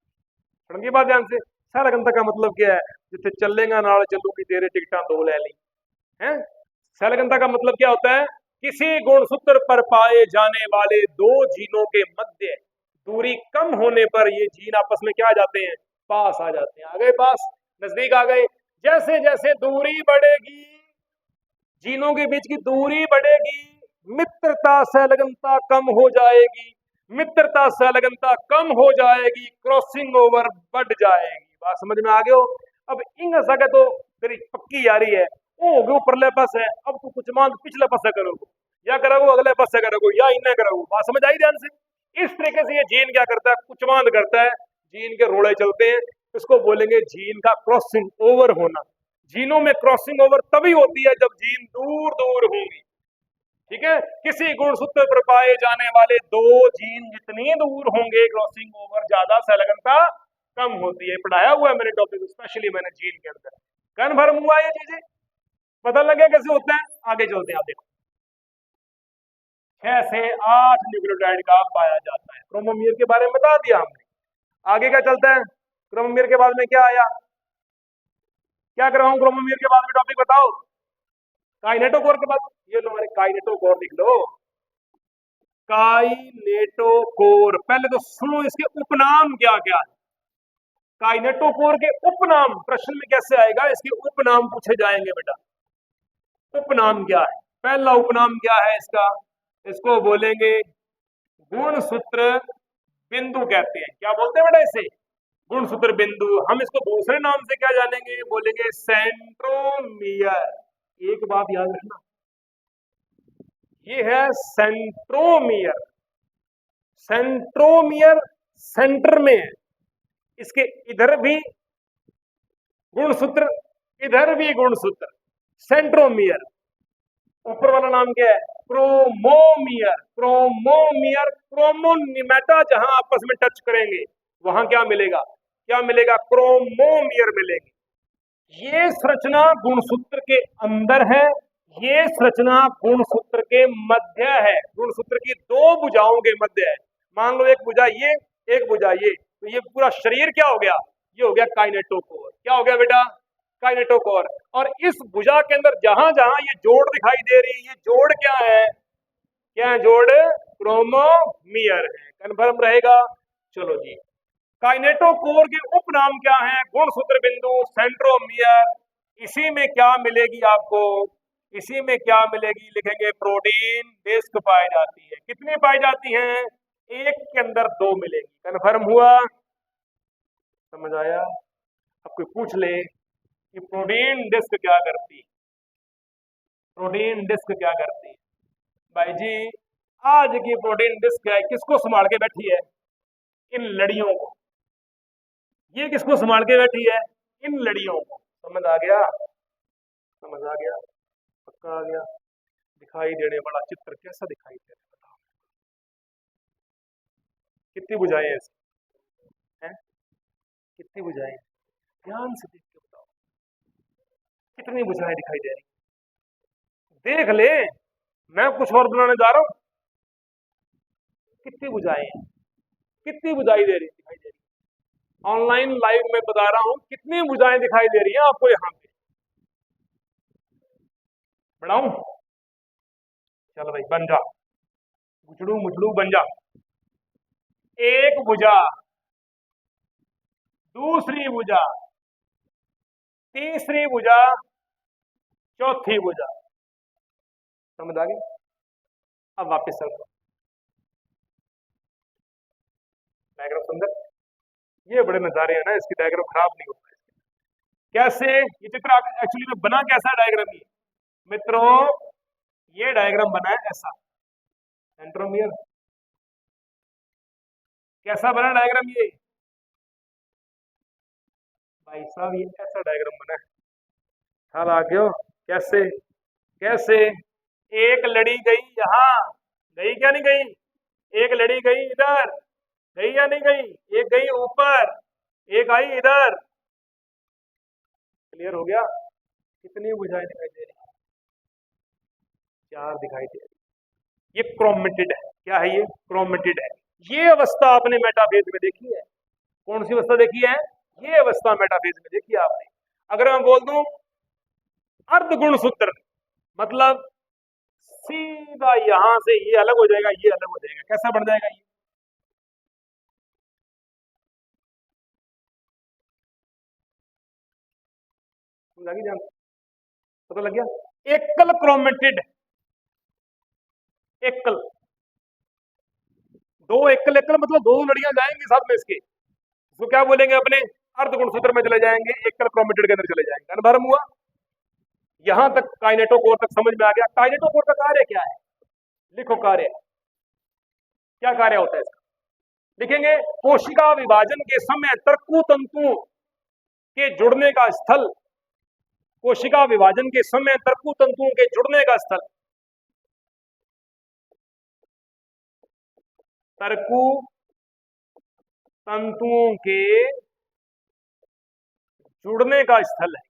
समझिए बात ध्यान से। सहलगनता का मतलब क्या है? जिसे चलेगा नाल चलूगी तेरे टिकटा 2 ले ली है। सहलगनता का मतलब क्या होता है? किसी गुणसूत्र पर पाए जाने वाले 2 जीनों के मध्य दूरी कम होने पर ये जीन आपस में क्या आ जाते हैं? पास आ जाते हैं। आ गए पास, नजदीक आ गए। जैसे जैसे दूरी बढ़ेगी, जीनों के बीच की दूरी बढ़ेगी, मित्रता सहलगनता कम हो जाएगी। मित्रता सहलगनता कम हो जाएगी, क्रॉसिंग ओवर बढ़ जाएगी। बात समझ में आ गए हो? अब इंग सके तो तेरी पक्की यारी है, वो हो गए परले पास है। अब तू कुछ मान पिछले पास करोगे, या करोगे अगले पास करोगे, या इन्हें करोगे। बात समझ आई ध्यान से? इस तरीके से ये जीन क्या करता है? कुचमांद करता है। जीन के रोड़े चलते हैं, इसको बोलेंगे जीन का क्रॉसिंग ओवर होना। जीनों में क्रॉसिंग ओवर तभी होती है जब जीन दूर दूर होंगी। ठीक है, किसी गुणसूत्र पर पाए जाने वाले दो जीन जितनी दूर होंगे क्रॉसिंग ओवर ज्यादा संलग्नता कम होती है। पढ़ाया हुआ है मैंने टॉपिक, स्पेशली मैंने जीन के अंदर कन्फर्म हुआ ये चीजें, पता लगे कैसे होता है। आगे चलते हैं, आप देखो 6 से 8 न्यूक्लियोटाइड का पाया जाता है। क्रोमोमीर के बारे में बता दिया हमने। आगे क्या चलता है, क्रोमोमीर के बाद में क्या आया, क्या करवाऊं क्रोमोमीर के बाद में टॉपिक बताओ। काइनेटोकोर के बाद, ये लो हमारे काइनेटोकोर लिख लो, काइनेटोकोर। पहले तो सुनो इसके उपनाम क्या क्या है। काइनेटोकोर के उपनाम प्रश्न में कैसे आएगा, इसके उपनाम पूछे जाएंगे बेटा। उपनाम क्या है, पहला उपनाम क्या है इसका, इसको बोलेंगे गुणसूत्र बिंदु कहते हैं। क्या बोलते हैं बेटा इसे, गुणसूत्र बिंदु। हम इसको दूसरे नाम से क्या जानेंगे, बोलेंगे सेंट्रोमियर। एक बात याद रखना, ये है सेंट्रोमियर। सेंट्रोमियर सेंटर में है, इसके इधर भी गुणसूत्र, इधर भी गुणसूत्र, सेंट्रोमियर। ऊपर वाला नाम क्या है, क्रोमोमियर। क्रोमोमियर, क्रोमोनिमेटा जहां आपस में टच करेंगे वहां क्या मिलेगा, क्या मिलेगा, क्रोमोमियर मिलेगी। ये संरचना गुणसूत्र के अंदर है, ये संरचना गुणसूत्र के मध्य है। गुणसूत्र की दो भुजाओं के मध्य है। मान लो एक भुजा ये, एक भुजा ये, तो ये पूरा शरीर क्या हो गया, ये हो गया काइनेटोकोर। क्या हो गया बेटा, काइनेटोकोर। और इस भुजा के अंदर जहां जहां ये जोड़ दिखाई दे रही है, ये जोड़ क्या है, क्या है जोड़, क्रोमोमियर है। कन्फर्म रहेगा। चलो जी, काइनेटोकोर के उपनाम क्या है, गुणसूत्र बिंदु, सेंट्रोमियर। इसी में क्या मिलेगी आपको, इसी में क्या मिलेगी, लिखेंगे प्रोटीन डिस्क पाई जाती है। कितनी पाई जाती हैं, एक के अंदर दो मिलेगी। कन्फर्म हुआ, समझ आया। अब कोई पूछ ले कि प्रोटीन डिस्क क्या करती है, प्रोटीन डिस्क क्या करती है, भाई जी आज की प्रोटीन डिस्क है, किसको संभाल के बैठी है, इन लड़ियों को। ये किसको संभाल के बैठी है, इन लड़ियों को। समझ आ गया, समझ आ गया, पक्का आ गया। दिखाई देने वाला चित्र कैसा दिखाई दे रहा है, कितनी बुझाएं हैं, कितनी बुझाएं, ध्यान से देख के बताओ कितनी बुझाएं दिखाई दे रही, देख ले। मैं कुछ और बनाने जा रहा हूं, कितनी बुझाएं, कितनी बुझाई दे रही, दिखाई दे रही। ऑनलाइन लाइव में बता रहा हूं कितनी बुझाएं दिखाई दे रही हैं आपको। यहां पे बढ़ाऊं, चल भाई बन जा, गुचड़ू मुचड़ू बन जा। एक भुजा, दूसरी भुजा, तीसरी भुजा, चौथी भुजा। समझ आ गई। अब वापस चलते, डायग्राम सुंदर, ये बड़े नजारे हैं ना, इसकी डायग्राम खराब नहीं होता है। कैसे ये चित्र एक्चुअली में बना, कैसा डायग्राम ये मित्रों, ये डायग्राम बना है ऐसा, सेंट्रोमियर। कैसा बना डायग्राम ये, भाई साहब ये ऐसा डायग्राम बना है। ख्याल आ गया कैसे, कैसे, एक लड़ी गई यहां, गई क्या नहीं गई, एक लड़ी गई इधर, गई या नहीं गई, एक गई ऊपर, एक आई इधर। क्लियर हो गया। कितनी बुझाई दिखाई दे रही, चार दिखाई दे रही। ये क्रोमेटिड है, क्या है ये, क्रोमेटिड है। ये अवस्था आपने मेटाफेज में देखी है, कौन सी अवस्था देखी है, ये अवस्था मेटाफेज में देखी है आपने। अगर मैं बोल दूं अर्ध गुणसूत्र, मतलब सीधा यहां से ये अलग हो जाएगा, ये अलग हो जाएगा, कैसा बन जाएगा ये, जान पता लग गया। एकल क्रोमेटिड, एकल, दो एकल, एकल मतलब दो लड़ियां जाएंगी साथ में इसके, इसको क्या बोलेंगे अपने, अर्ध गुणसूत्र में चले जाएंगे, एकल क्रोमेटिड के अंदर चले जाएंगे। कन्फर्म हुआ। यहां तक काइनेटोकोर तक समझ में आ गया। काइनेटोकोर का कार्य क्या है, लिखो कार्य, क्या कार्य होता है इसका, लिखेंगे कोशिका विभाजन के समय तर्कु तंतुओं के जुड़ने का स्थल, कोशिका विभाजन के समय तर्कु तंतुओं के जुड़ने का स्थल। तरकु तंतुओं के जुड़ने का स्थल है।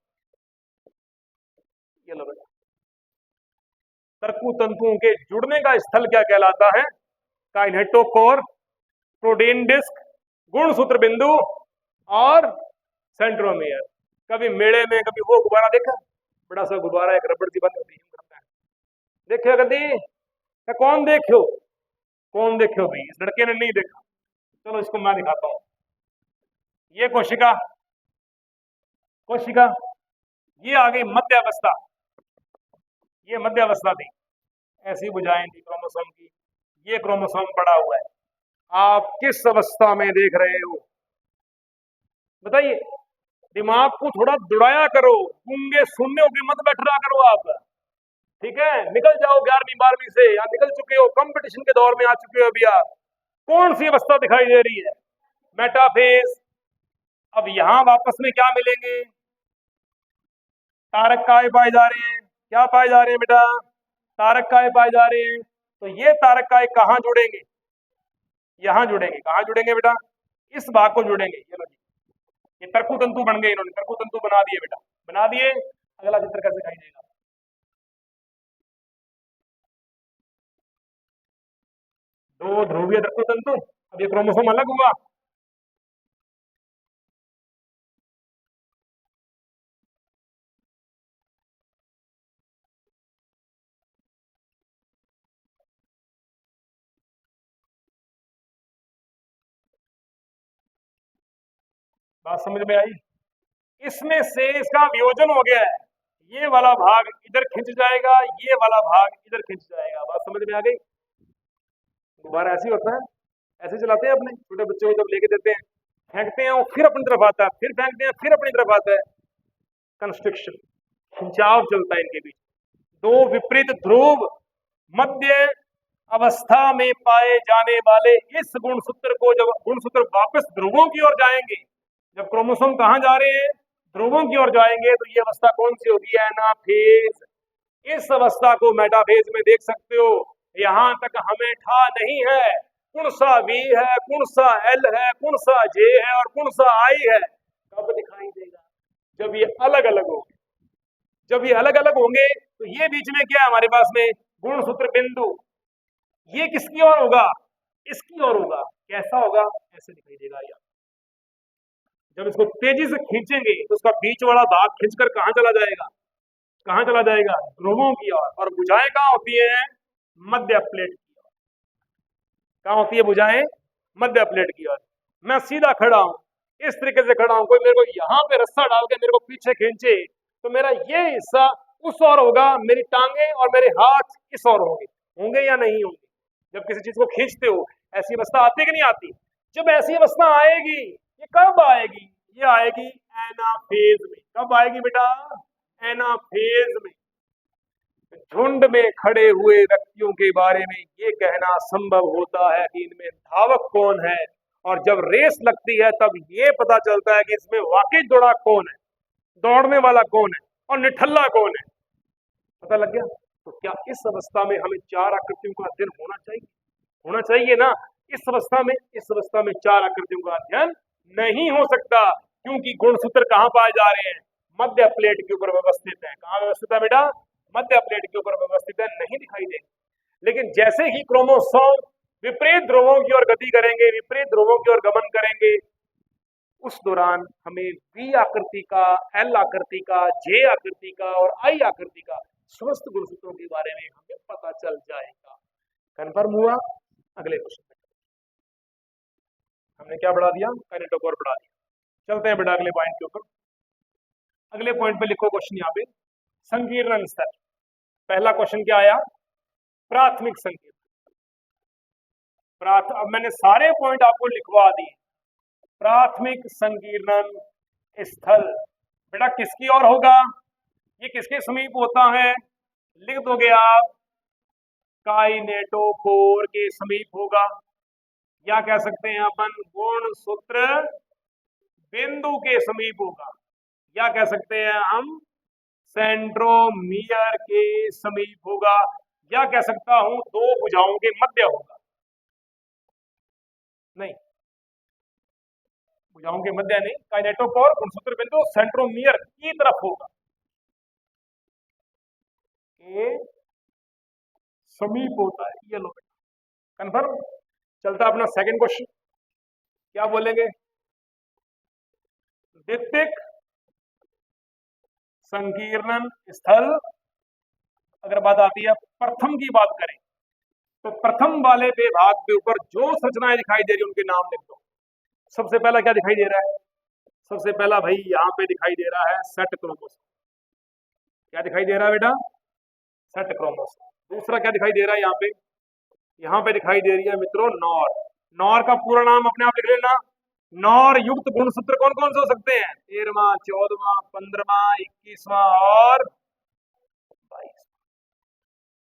ये लो बेटा, तरकु तंतुओं के जुड़ने का स्थल क्या कहलाता है? काइनेटोकोर, प्रोटीन डिस्क, गुणसूत्र बिंदु और सेंट्रोमियर। कभी मेले में कभी वो गुब्बारा देखा, बड़ा सा गुब्बारा, एक रबड़ सी बंद होती है, देखियो कभी? कौन देखो, कौन देखो भाई? इस लड़के ने नहीं देखा। चलो इसको मैं दिखाता हूं। ये कोशिका, कोशिका, ये आ गई मध्य अवस्था, ये मध्य अवस्था थी, ऐसी भुजाएं थी क्रोमोसोम की। ये क्रोमोसोम पड़ा हुआ है। आप किस अवस्था में देख रहे हो बताइए? दिमाग को थोड़ा दुड़ाया करो, गूंगे सुनने के मत बैठ रहा करो आप, ठीक है? निकल जाओ 11वीं 12वीं से, या निकल चुके हो, कंपटीशन के दौर में आ चुके हो अभी आप। कौन सी अवस्था दिखाई दे रही है? मेटाफेज। अब यहां वापस में क्या मिलेंगे? तारक काय पाए जा रहे हैं। क्या पाए जा रहे हैं बेटा? तारक काय पाए जा रहे हैं। तो ये तारक काय कहां जुड़ेंगे? यहां जुड़ेंगे। कहां जुड़ेंगे बेटा? इस भाग को जुड़ेंगे। ये लो जी, ये तरकु तंतु बन गए, इन्होंने तरकु तंतु बना दिए बेटा, बना दिए। अगला चित्र कैसे दिखाई देगा? दो ध्रुवीय तरकु तंतु। अब ये क्रोमोसोम अलग हुआ। बात समझ में आई? इसमें से इसका वियोजन हो गया है। ये वाला भाग इधर खिंच जाएगा, ये वाला भाग इधर खिंच जाएगा। बात समझ में आ गई? दोबारा ऐसे ही होता है, ऐसे चलाते हैं अपने छोटे बच्चों को, जब लेके देते हैं, फेंकते हैं, फिर अपनी तरफ आता है, फिर फेंकते हैं, फिर अपनी तरफ आता है। कंस्ट्रिक्शन, खिंचाव चलता है इनके बीच। दो विपरीत ध्रुव मध्य अवस्था में पाए जाने वाले इस गुणसूत्र को, जब गुणसूत्र वापस ध्रुवों की ओर जाएंगे, जब क्रोमोसोम कहां जा रहे हैं? ध्रुवों की ओर जाएंगे, तो ये अवस्था कौन सी होगी? एनाफेज। इस अवस्था को मेटाफेज में देख सकते हो। यहां तक हमें ठा नहीं है कौन सा वी है, कौन सा एल है, कौन सा जे है और कौन सा आई है। कब दिखाई देगा? जब ये अलग अलग होंगे। जब ये अलग अलग होंगे तो ये बीच में क्या है हमारे पास में? गुणसूत्र बिंदु। ये किसकी ओर होगा? इसकी ओर होगा। कैसा होगा? ऐसे दिखाई देगा यार। जब इसको तेजी से खींचेंगे तो उसका बीच वाला भाग खींचकर कहां चला जाएगा? कहां चला जाएगा? ध्रुवों की ओर। और भुजाएं कहां होती है? मध्य प्लेट की ओर। कहां होती है भुजाएं? मध्य प्लेट की ओर। मैं सीधा खड़ा हूं, इस तरीके से खड़ा हूं, कोई मेरे को यहां पे रस्सा डाल के मेरे को पीछे खींचे तो मेरा ये हिस्सा उस ओर होगा, मेरी टांगे और मेरे हाथ इस ओर होंगे। होंगे या नहीं होंगे? जब किसी चीज को खींचते हो ऐसी अवस्था आती कि नहीं आती? जब ऐसी अवस्था आएगी, ये कब आएगी? ये आएगी एनाफेज में। कब आएगी बेटा? एनाफेज में। झुंड में खड़े हुए व्यक्तियों के बारे में ये कहना संभव होता है कि इनमें धावक कौन है, और जब रेस लगती है तब ये पता चलता है कि इसमें वाकई दौड़ा कौन है, दौड़ने वाला कौन है और निठल्ला कौन है। पता लग गया? तो क्या इस अवस्था में हमें चार आकृतियों का अध्ययन होना चाहिए? होना चाहिए ना? इस अवस्था में चार आकृतियों का अध्ययन नहीं हो सकता, क्योंकि गुणसूत्र कहां पाए जा रहे हैं? मध्य प्लेट के ऊपर व्यवस्थित है। कहां व्यवस्थित है बेटा? मध्य प्लेट के ऊपर व्यवस्थित है। नहीं दिखाई देंगे। लेकिन जैसे ही क्रोमोसोम विपरीत ध्रुवों की ओर गति करेंगे, विपरीत ध्रुवों की ओर गमन करेंगे, उस दौरान हमें वी आकृति का, एल आकृति का, जे आकृति का और आई आकृति का समस्त गुणसूत्रों के बारे में हमें पता चल जाएगा। कन्फर्म हुआ? अगले क्वेश्चन पे हमने क्या बढ़ा दिया? काइनेटोकोर बढ़ा दिया। चलते हैं बेटा अगले पॉइंट के ऊपर। अगले पॉइंट पे लिखो क्वेश्चन यहाँ पे, संकीर्णन स्तर। पहला क्वेश्चन क्या आया? प्राथमिक संकीर्णन। अब मैंने सारे पॉइंट आपको लिखवा दिए। प्राथमिक संकीर्णन स्थल बेटा किसकी ओर होगा? ये किसके समीप होता है? लिख दोगे आप, काइनेटोकोर के समीप होगा, या कह सकते हैं अपन गुणसूत्र बिंदु के समीप होगा, या कह सकते हैं हम सेंट्रोमियर के समीप होगा, या कह सकता हूं दो भुजाओं के मध्य होगा। नहीं, भुजाओं के मध्य नहीं, काइनेटोकोर गुणसूत्र बिंदु सेंट्रोमियर की तरफ होगा, के समीप होता है। ये लो बेटा कन्फर्म। चलता अपना सेकंड क्वेश्चन, क्या बोलेंगे? द्वितीयक संकीर्णन स्थल, अगर बात आती है प्रथम की बात करें तो प्रथम वाले विभाग के ऊपर जो संरचनाएं दिखाई दे रही है उनके नाम लिख दो। सबसे पहला क्या दिखाई दे रहा है? सबसे पहला भाई यहाँ पे दिखाई दे रहा है सेट क्रोमोसोम। क्या दिखाई दे रहा है बेटा? Set chromosome. दूसरा क्या दिखाई दे रहा है यहाँ पे दिखाई दे रही है मित्रों नॉर। नॉर का पूरा नाम अपने आप लिख लेना। नॉर युक्त गुणसूत्र कौन कौन से हो सकते हैं? 13वां, 14वां, 15वां, 21वां और 22।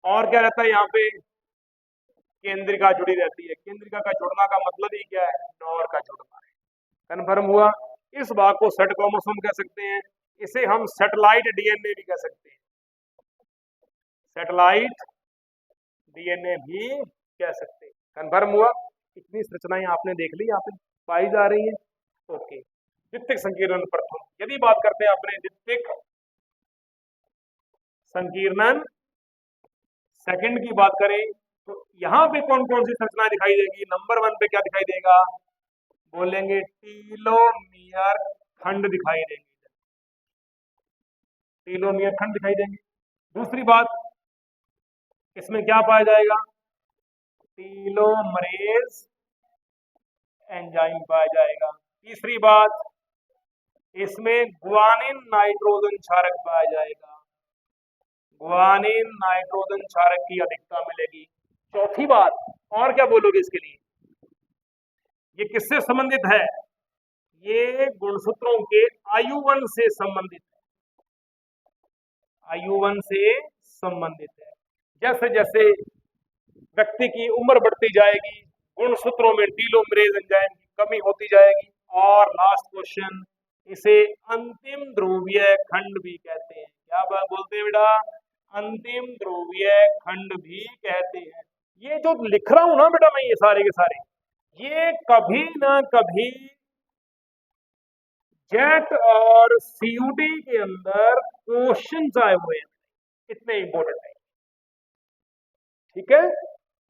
और क्या रहता है यहाँ पे? केंद्रिका जुड़ी रहती है। केंद्रिका का जुड़ना का मतलब ही क्या है? नॉर का जुड़ना है। कन्फर्म हुआ? इस भाग को सेट क्रोमोसोम कह सकते हैं। इसे हम सैटेलाइट डीएनए भी कह सकते हैं। सैटेलाइट डीएनए भी कह सकते हैं। कन्फर्म हुआ? इतनी संरचनाएं आपने देख ली, यहाँ पे पाई जा रही है। ओके, द्वितीयक संकीर्णन प्रथम। यदि बात करते हैं अपने द्वितीयक संकीर्णन सेकंड की बात करें तो यहाँ पे कौन कौन सी संरचनाएं दिखाई देगी? नंबर 1 पे क्या दिखाई देगा? बोलेंगे टीलोमियर खंड दिखाई देंगे। टीलोमियर खंड दिखाई देंगे। दूसरी बात, इसमें क्या पाया जाएगा? टीलोमरेज एंजाइम पाया जाएगा। तीसरी बात, इसमें गुआनिन नाइट्रोजन क्षारक पाया जाएगा। गुआनिन नाइट्रोजन क्षारक की अधिकता मिलेगी। चौथी बात, और क्या बोलोगे इसके लिए? ये किससे संबंधित है? ये गुणसूत्रों के आयुवन से संबंधित है। आयुवन से संबंधित है। जैसे जैसे व्यक्ति की उम्र बढ़ती जाएगी, गुणसूत्रों में टीलोमरेज एंजाइम की कमी होती जाएगी। और लास्ट क्वेश्चन, इसे अंतिम ध्रुवीय खंड भी कहते हैं। क्या बात बोलते हैं बेटा? अंतिम ध्रुवीय खंड भी कहते हैं। ये जो लिख रहा हूं ना बेटा मैं, ये सारे के सारे, ये कभी ना कभी जेट और सीयूटी के अंदर क्वेश्चन आए हुए हैं, इतने इंपॉर्टेंट है। ठीक है,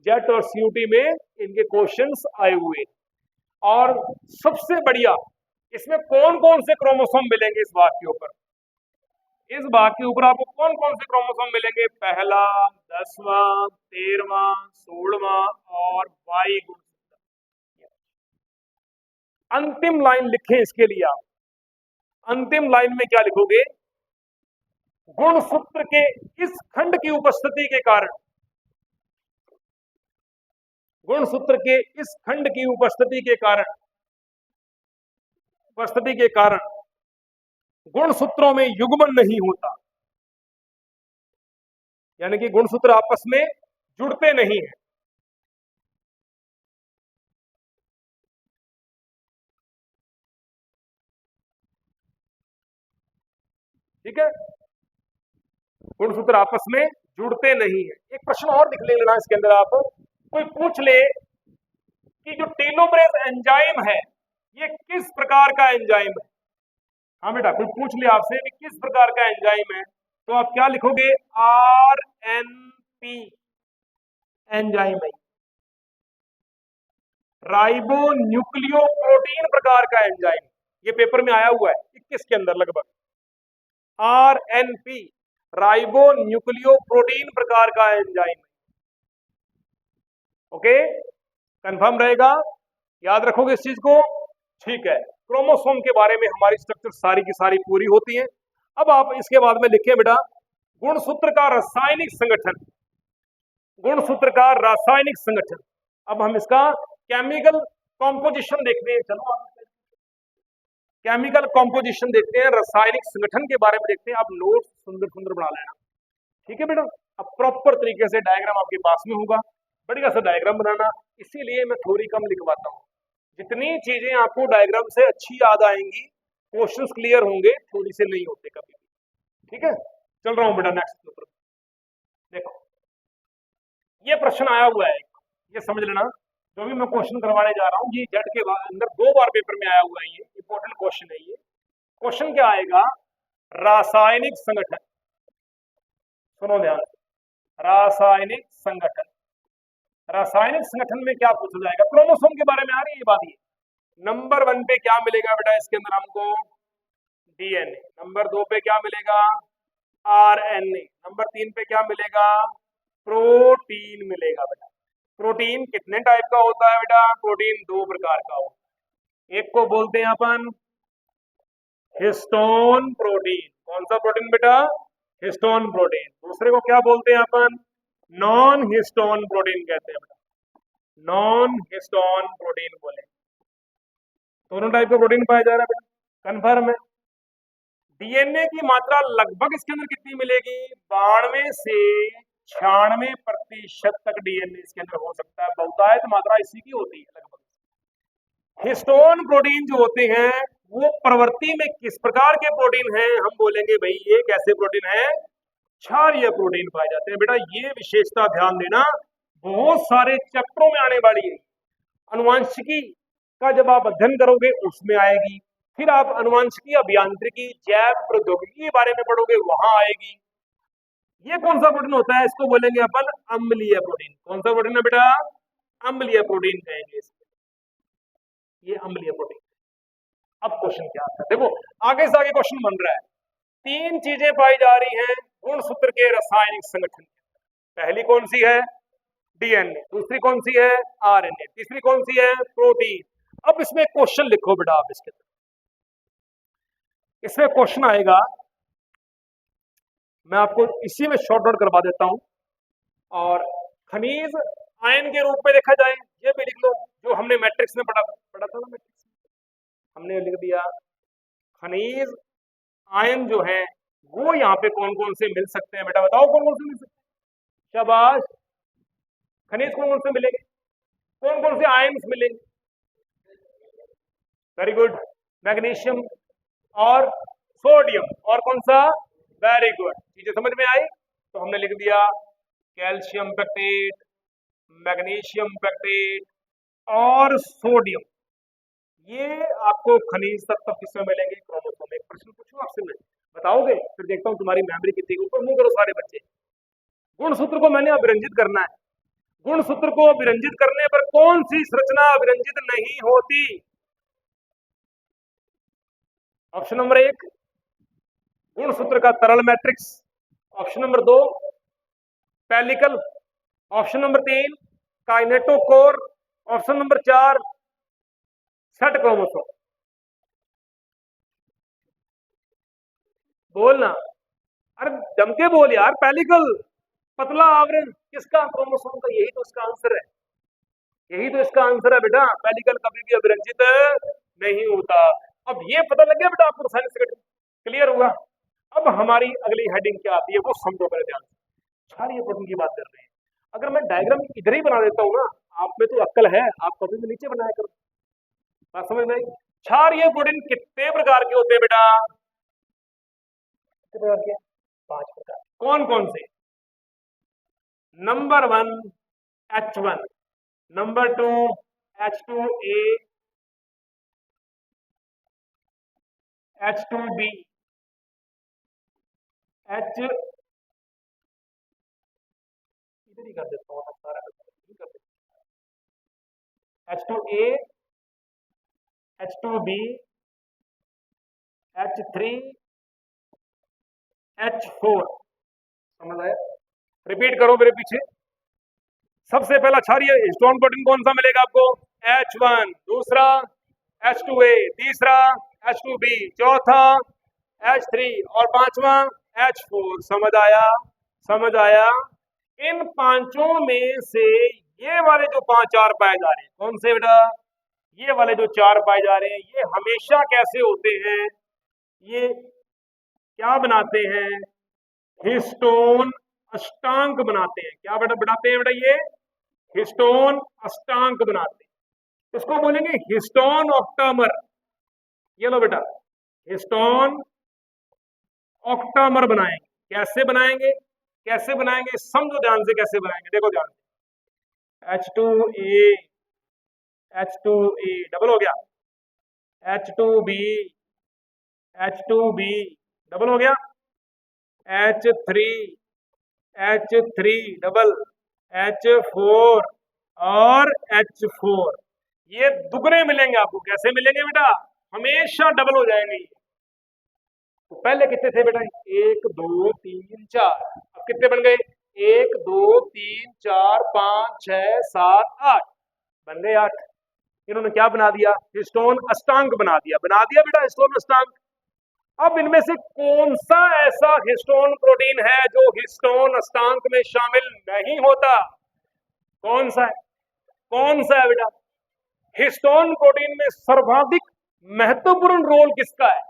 जेट और सीयूटी में इनके क्वेश्चंस आए हुए हैं। और सबसे बढ़िया, इसमें कौन कौन से क्रोमोसोम मिलेंगे? इस भाग के ऊपर, इस भाग के ऊपर आपको कौन कौन से क्रोमोसोम मिलेंगे? पहला, 10वां, 13वां, 16वां और वाई गुणसूत्र। अंतिम लाइन लिखें इसके लिए आप। अंतिम लाइन में क्या लिखोगे? गुणसूत्र के इस खंड की उपस्थिति के कारण, गुणसूत्र के इस खंड की उपस्थिति के कारण गुणसूत्रों में युग्मन नहीं होता, यानी कि गुणसूत्र आपस में जुड़ते नहीं है। ठीक है, गुणसूत्र आपस में जुड़ते नहीं है। एक प्रश्न और लिख लेना इसके अंदर आप, कोई पूछ ले कि जो टेलोमरेज एंजाइम है ये किस प्रकार का एंजाइम है। हाँ बेटा, कोई पूछ ले आपसे कि किस प्रकार का एंजाइम है, तो आप क्या लिखोगे? RNP एंजाइम है। राइबो न्यूक्लियोप्रोटीन प्रकार का एंजाइम, ये पेपर में आया हुआ है 21 के अंदर लगभग। RNP राइबो न्यूक्लियोप्रोटीन प्रकार का एंजाइम। ओके, कंफर्म रहेगा, याद रखोगे इस चीज को। ठीक है, क्रोमोसोम के बारे में हमारी स्ट्रक्चर सारी की सारी पूरी होती है। अब आप इसके बाद में लिखिए बेटा, गुणसूत्र का रासायनिक संगठन। गुणसूत्र का रासायनिक संगठन। अब हम इसका केमिकल कॉम्पोजिशन देखते हैं। चलो आप केमिकल कॉम्पोजिशन देखते हैं, रासायनिक संगठन के बारे में देखते हैं। आप नोट्स सुंदर सुंदर बना लेना। ठीक है बेटा, अब प्रॉपर तरीके से डायग्राम आपके पास में होगा, बढ़िया सा डायग्राम बनाना। इसीलिए मैं थोड़ी कम लिखवाता हूँ। जितनी चीजें आपको डायग्राम से अच्छी याद आएंगी, क्वेश्चंस क्लियर होंगे, थोड़ी से नहीं होते कभी। ठीक है, चल रहा हूं बेटा नेक्स्ट पेपर। देखो, ये प्रश्न आया हुआ है, ये समझ लेना। जो भी मैं क्वेश्चन करवाने जा रहा हूँ ये जेड के अंदर 2 बार पेपर में आया हुआ है, ये इंपॉर्टेंट क्वेश्चन है। ये क्वेश्चन क्या आएगा, रासायनिक संगठन, सुनो ध्यान, रासायनिक संगठन, रासायनिक संगठन में क्या पूछा जाएगा, क्रोमोसोम के बारे में आ रही है ये बात। ये नंबर 1 पे क्या मिलेगा बेटा इसके अंदर हमको, डीएनए। नंबर 2 पे क्या मिलेगा, आरएनए। नंबर 3 पे क्या मिलेगा, प्रोटीन मिलेगा बेटा। प्रोटीन कितने टाइप का होता है बेटा, प्रोटीन 2 प्रकार का होता है। एक को बोलते हैं अपन हिस्टोन प्रोटीन, कौन सा प्रोटीन बेटा, हिस्टोन प्रोटीन। दूसरे को क्या बोलते हैं अपन, नॉन हिस्टोन प्रोटीन कहते हैं बेटा, नॉन हिस्टोन प्रोटीन बोले। दोनों टाइप का प्रोटीन पाया जा रहा है बेटा, कन्फर्म है। डीएनए की मात्रा लगभग इसके अंदर कितनी मिलेगी, 92 से 96% तक डीएनए इसके अंदर हो सकता है, बहुतायत मात्रा इसी की होती है लगभग। हिस्टोन प्रोटीन जो होते हैं वो प्रवृत्ति में किस प्रकार के प्रोटीन हैं, हम बोलेंगे भाई ये कैसे प्रोटीन है, क्षारीय प्रोटीन पाए जाते हैं बेटा। ये विशेषता ध्यान देना, बहुत सारे चैप्टरों में आने वाली है। अनुवांशिकी का जब आप अध्ययन करोगे उसमें आएगी, फिर आप अनुवांशिकी, अभियांत्रिकी, जैव प्रौद्योगिकी के बारे में पढ़ोगे, वहां आएगी। ये कौन सा प्रोटीन होता है, इसको बोलेंगे अपन अम्लीय प्रोटीन। कौन सा प्रोटीन है बेटा, अम्लीय प्रोटीन कहेंगे इसको, ये अम्लीय प्रोटीन। अब क्वेश्चन क्या आता है, देखो आगे से आगे क्वेश्चन बन रहा है। 3 चीजें पाई जा रही हैं गुणसूत्र के रासायनिक संगठन। पहली कौन सी है, डीएनए। दूसरी कौन सी है, आरएनए। तीसरी कौन सी है, प्रोटीन। अब इसमें क्वेश्चन लिखो बेटा आप इसके, इसमें क्वेश्चन आएगा, मैं आपको इसी में शॉर्ट आउट करवा देता हूं। और खनिज आयन के रूप में देखा जाए, ये भी लिख लो, जो हमने मैट्रिक्स में पढ़ा था ना, मैट्रिक्स हमने लिख दिया खनिज आयन जो है वो यहाँ पे कौन कौन से मिल सकते हैं बेटा, बताओ कौन कौन से मिल सकते हैं, शाबाश। खनिज कौन कौन से मिलेंगे, कौन कौन से आयन मिलेंगे, वेरी गुड, मैग्नीशियम और सोडियम, और कौन सा, वेरी गुड। चीजें समझ में आई, तो हमने लिख दिया कैल्शियम पेक्टेट, मैग्नीशियम पेक्टेट और सोडियम। ये आपको खनिज तत्व किसमें मिलेंगे, क्रोमोसोम। एक प्रश्न पूछूं आपसे, मैं बताओगे, फिर देखता हूं तुम्हारी मेमोरी कितनी। ऊपर मुंह करो सारे बच्चे। गुणसूत्र को मैंने अभिरंजित करना है, गुणसूत्र को अभिरंजित करने पर कौन सी संरचना अभिरंजित नहीं होती, ऑप्शन नंबर 1 गुणसूत्र का तरल matrix, option number 2 pellicle, option number 3 kinetochore, option number 4 set chromosome. बोलना, अरे जम के बोल यार। पेलिकल, पतला आवरण किसका, क्रोमोसोम का, यही तो इसका आंसर है, यही तो इसका आंसर है बेटा। पेलिकल कभी भी अभिरंजित नहीं होता। अब ये पता लग गया बेटा आपको रासायनिक संगठन, क्लियर हुआ। अब हमारी अगली हेडिंग क्या आती है वो समझो मेरे ध्यान से। क्षारीय प्रोटीन की बात कर रहे हैं, अगर मैं डायग्राम इधर ही बना देता हूँ ना, आप में तो अक्ल है, आप कभी भी नीचे बनाया करो, बात समझ में। क्षारीय प्रोटीन कितने प्रकार के होते हैं बेटा, कितने प्रकार के, 5 प्रकार। कौन कौन से, number 1 H1, number 2 H2A, H2B, इधर ही कर देता हूँ सारा, H2A, H2B, H3, H4, समझ आया। रिपीट करो मेरे पीछे। सबसे पहला क्षारीय हिस्टोन प्रोटीन कौन सा मिलेगा आपको, H1, दूसरा H2A, तीसरा H2B, चौथा H3 और पांचवा H4। समझ आया, समझ आया। इन पांचों में से ये वाले जो 5-4 पाए जा रहे हैं, कौन से बेटा, ये वाले जो 4 पाए जा रहे हैं, ये हमेशा कैसे होते हैं, ये क्या बनाते हैं, हिस्टोन अष्टांग बनाते हैं। क्या बेटा बनाते हैं बेटा, ये हिस्टोन अष्टांग बनाते हैं, इसको बोलेंगे हिस्टोन ऑक्टामर। ये लो बेटा, हिस्टोन ऑक्टामर बनाएंगे। कैसे बनाएंगे, कैसे बनाएंगे, समझो ध्यान से कैसे बनाएंगे, देखो ध्यान से। H2A H2E डबल हो गया, H2B, H2B डबल हो गया, H3, H3 डबल, H4 और H4। ये दुगने मिलेंगे आपको। कैसे मिलेंगे बेटा? हमेशा डबल हो जाएंगे ये। तो पहले कितने थे बेटा? 1 2 3 4। अब कितने बन गए? 1 2 3 4 5 6 7 8 बन गए 8। इन्होंने क्या बना दिया? हिस्टोन अष्टांग बना दिया। बना दिया बेटा हिस्टोन अष्टांग। अब इनमें से कौन सा ऐसा हिस्टोन प्रोटीन है जो हिस्टोन अष्टांग में शामिल नहीं होता? कौन सा है? कौन सा है बेटा? हिस्टोन प्रोटीन में सर्वाधिक महत्वपूर्ण रोल किसका है?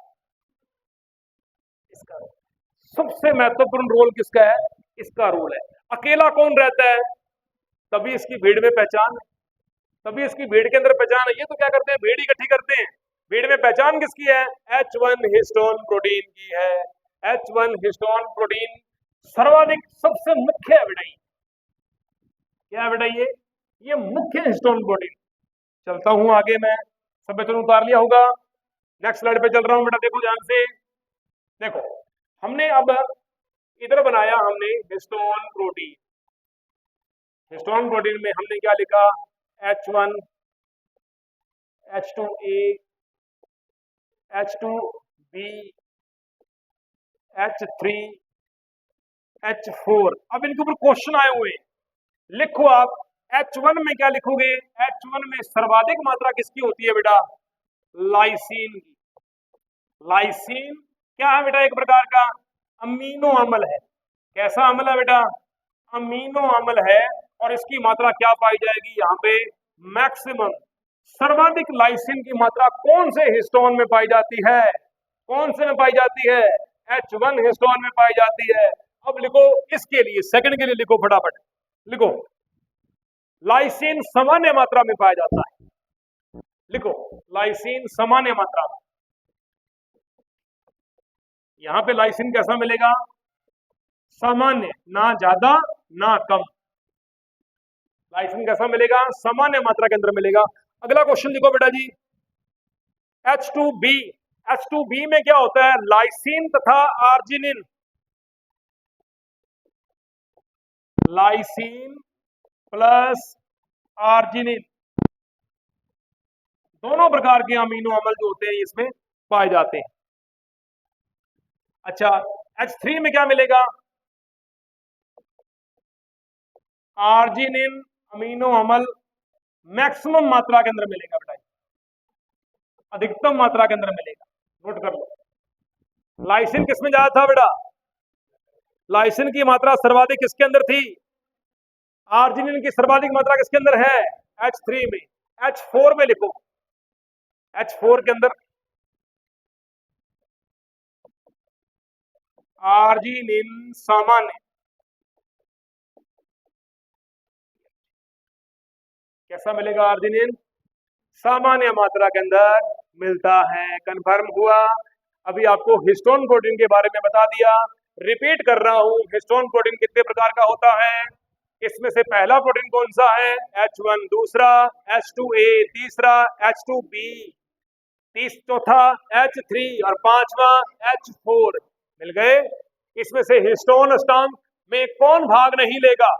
इसका सबसे महत्वपूर्ण रोल किसका है? इसका रोल है। अकेला कौन रहता है? तभी इसकी भीड़ में पहचान है, तभी इसकी भीड़ के अंदर पहचान है। ये तो क्या करते हैं? भीड़ इकट्ठी करते हैं। भीड़ में पहचान किसकी है? H1 हिस्टोन प्रोटीन की है। H1 हिस्टोन प्रोटीन सर्वाधिक सबसे मुख्य है बेटा। क्या है बेटा? ये मुख्य हिस्टोन प्रोटीन। चलता हूं आगे मैं, सब बच्चों ने उतार लिया होगा। नेक्स्ट स्लाइड पे चल रहा हूं बेटा, देखो ध्यान से। देखो हमने अब इधर बनाया हमने हिस्टोन प्रोटीन। हिस्टोन प्रोटीन में हमने क्या लिखा? H1, H2A, H2B, H3, H4। अब इनके ऊपर क्वेश्चन आए हुए हैं। लिखो आप H1 में क्या लिखोगे? H1 में सर्वाधिक मात्रा किसकी होती है बेटा? लाइसिन की। लाइसिन क्या है बेटा? एक प्रकार का अमीनो अम्ल है। कैसा अम्ल है बेटा? अमीनो अम्ल है। और इसकी मात्रा क्या पाई जाएगी यहाँ पे? मैक्सिमम। सर्वाधिक लाइसिन की मात्रा कौन से हिस्टोन में पाई जाती है? कौन से में पाई जाती है? H1 हिस्टोन में पाई जाती है। अब लिखो इसके लिए, सेकंड के लिए लिखो फटाफट। लिखो लाइसिन सामान्य मात्रा में पाया जाता है। लिखो लाइसिन सामान्य मात्रा में। यहां पे लाइसिन कैसा मिलेगा? सामान्य, ना ज्यादा ना कम। लाइसिन कैसा मिलेगा? सामान्य मात्रा के अंदर मिलेगा। अगला क्वेश्चन लिखो बेटा जी, H2B। H2B में क्या होता है? लाइसिन तथा आर्जिनिन। लाइसिन प्लस आर्जिनिन दोनों प्रकार के अमीनो अम्ल जो होते हैं इसमें पाए जाते हैं। अच्छा H3 में क्या मिलेगा? आर्जिनिन अमीनो अम्ल मैक्सिमम मात्रा के अंदर मिलेगा बेटा, अधिकतम मात्रा के अंदर मिलेगा। नोट कर लो। लाइसिन किसमें ज्यादा था बेटा? लाइसिन की मात्रा सर्वाधिक किसके अंदर थी? आर्जिनिन की सर्वाधिक मात्रा किसके अंदर है? H3 में। H4 में लिखो, H4 के अंदर आर्जिनिन सामान्य। कैसा मिलेगा? आर्जिनिन सामान्य मात्रा के अंदर मिलता है। कंफर्म हुआ? अभी आपको हिस्टोन प्रोटीन के बारे में बता दिया। रिपीट कर रहा हूं, हिस्टोन प्रोटीन कितने प्रकार का होता है? इसमें से पहला प्रोटीन कौन सा है? H1, दूसरा H2A, तीसरा H2B, चौथा H3 और पांचवा H4। मिल गए? इसमें से हिस्टोन अष्टांग में कौन भाग नहीं लेगा?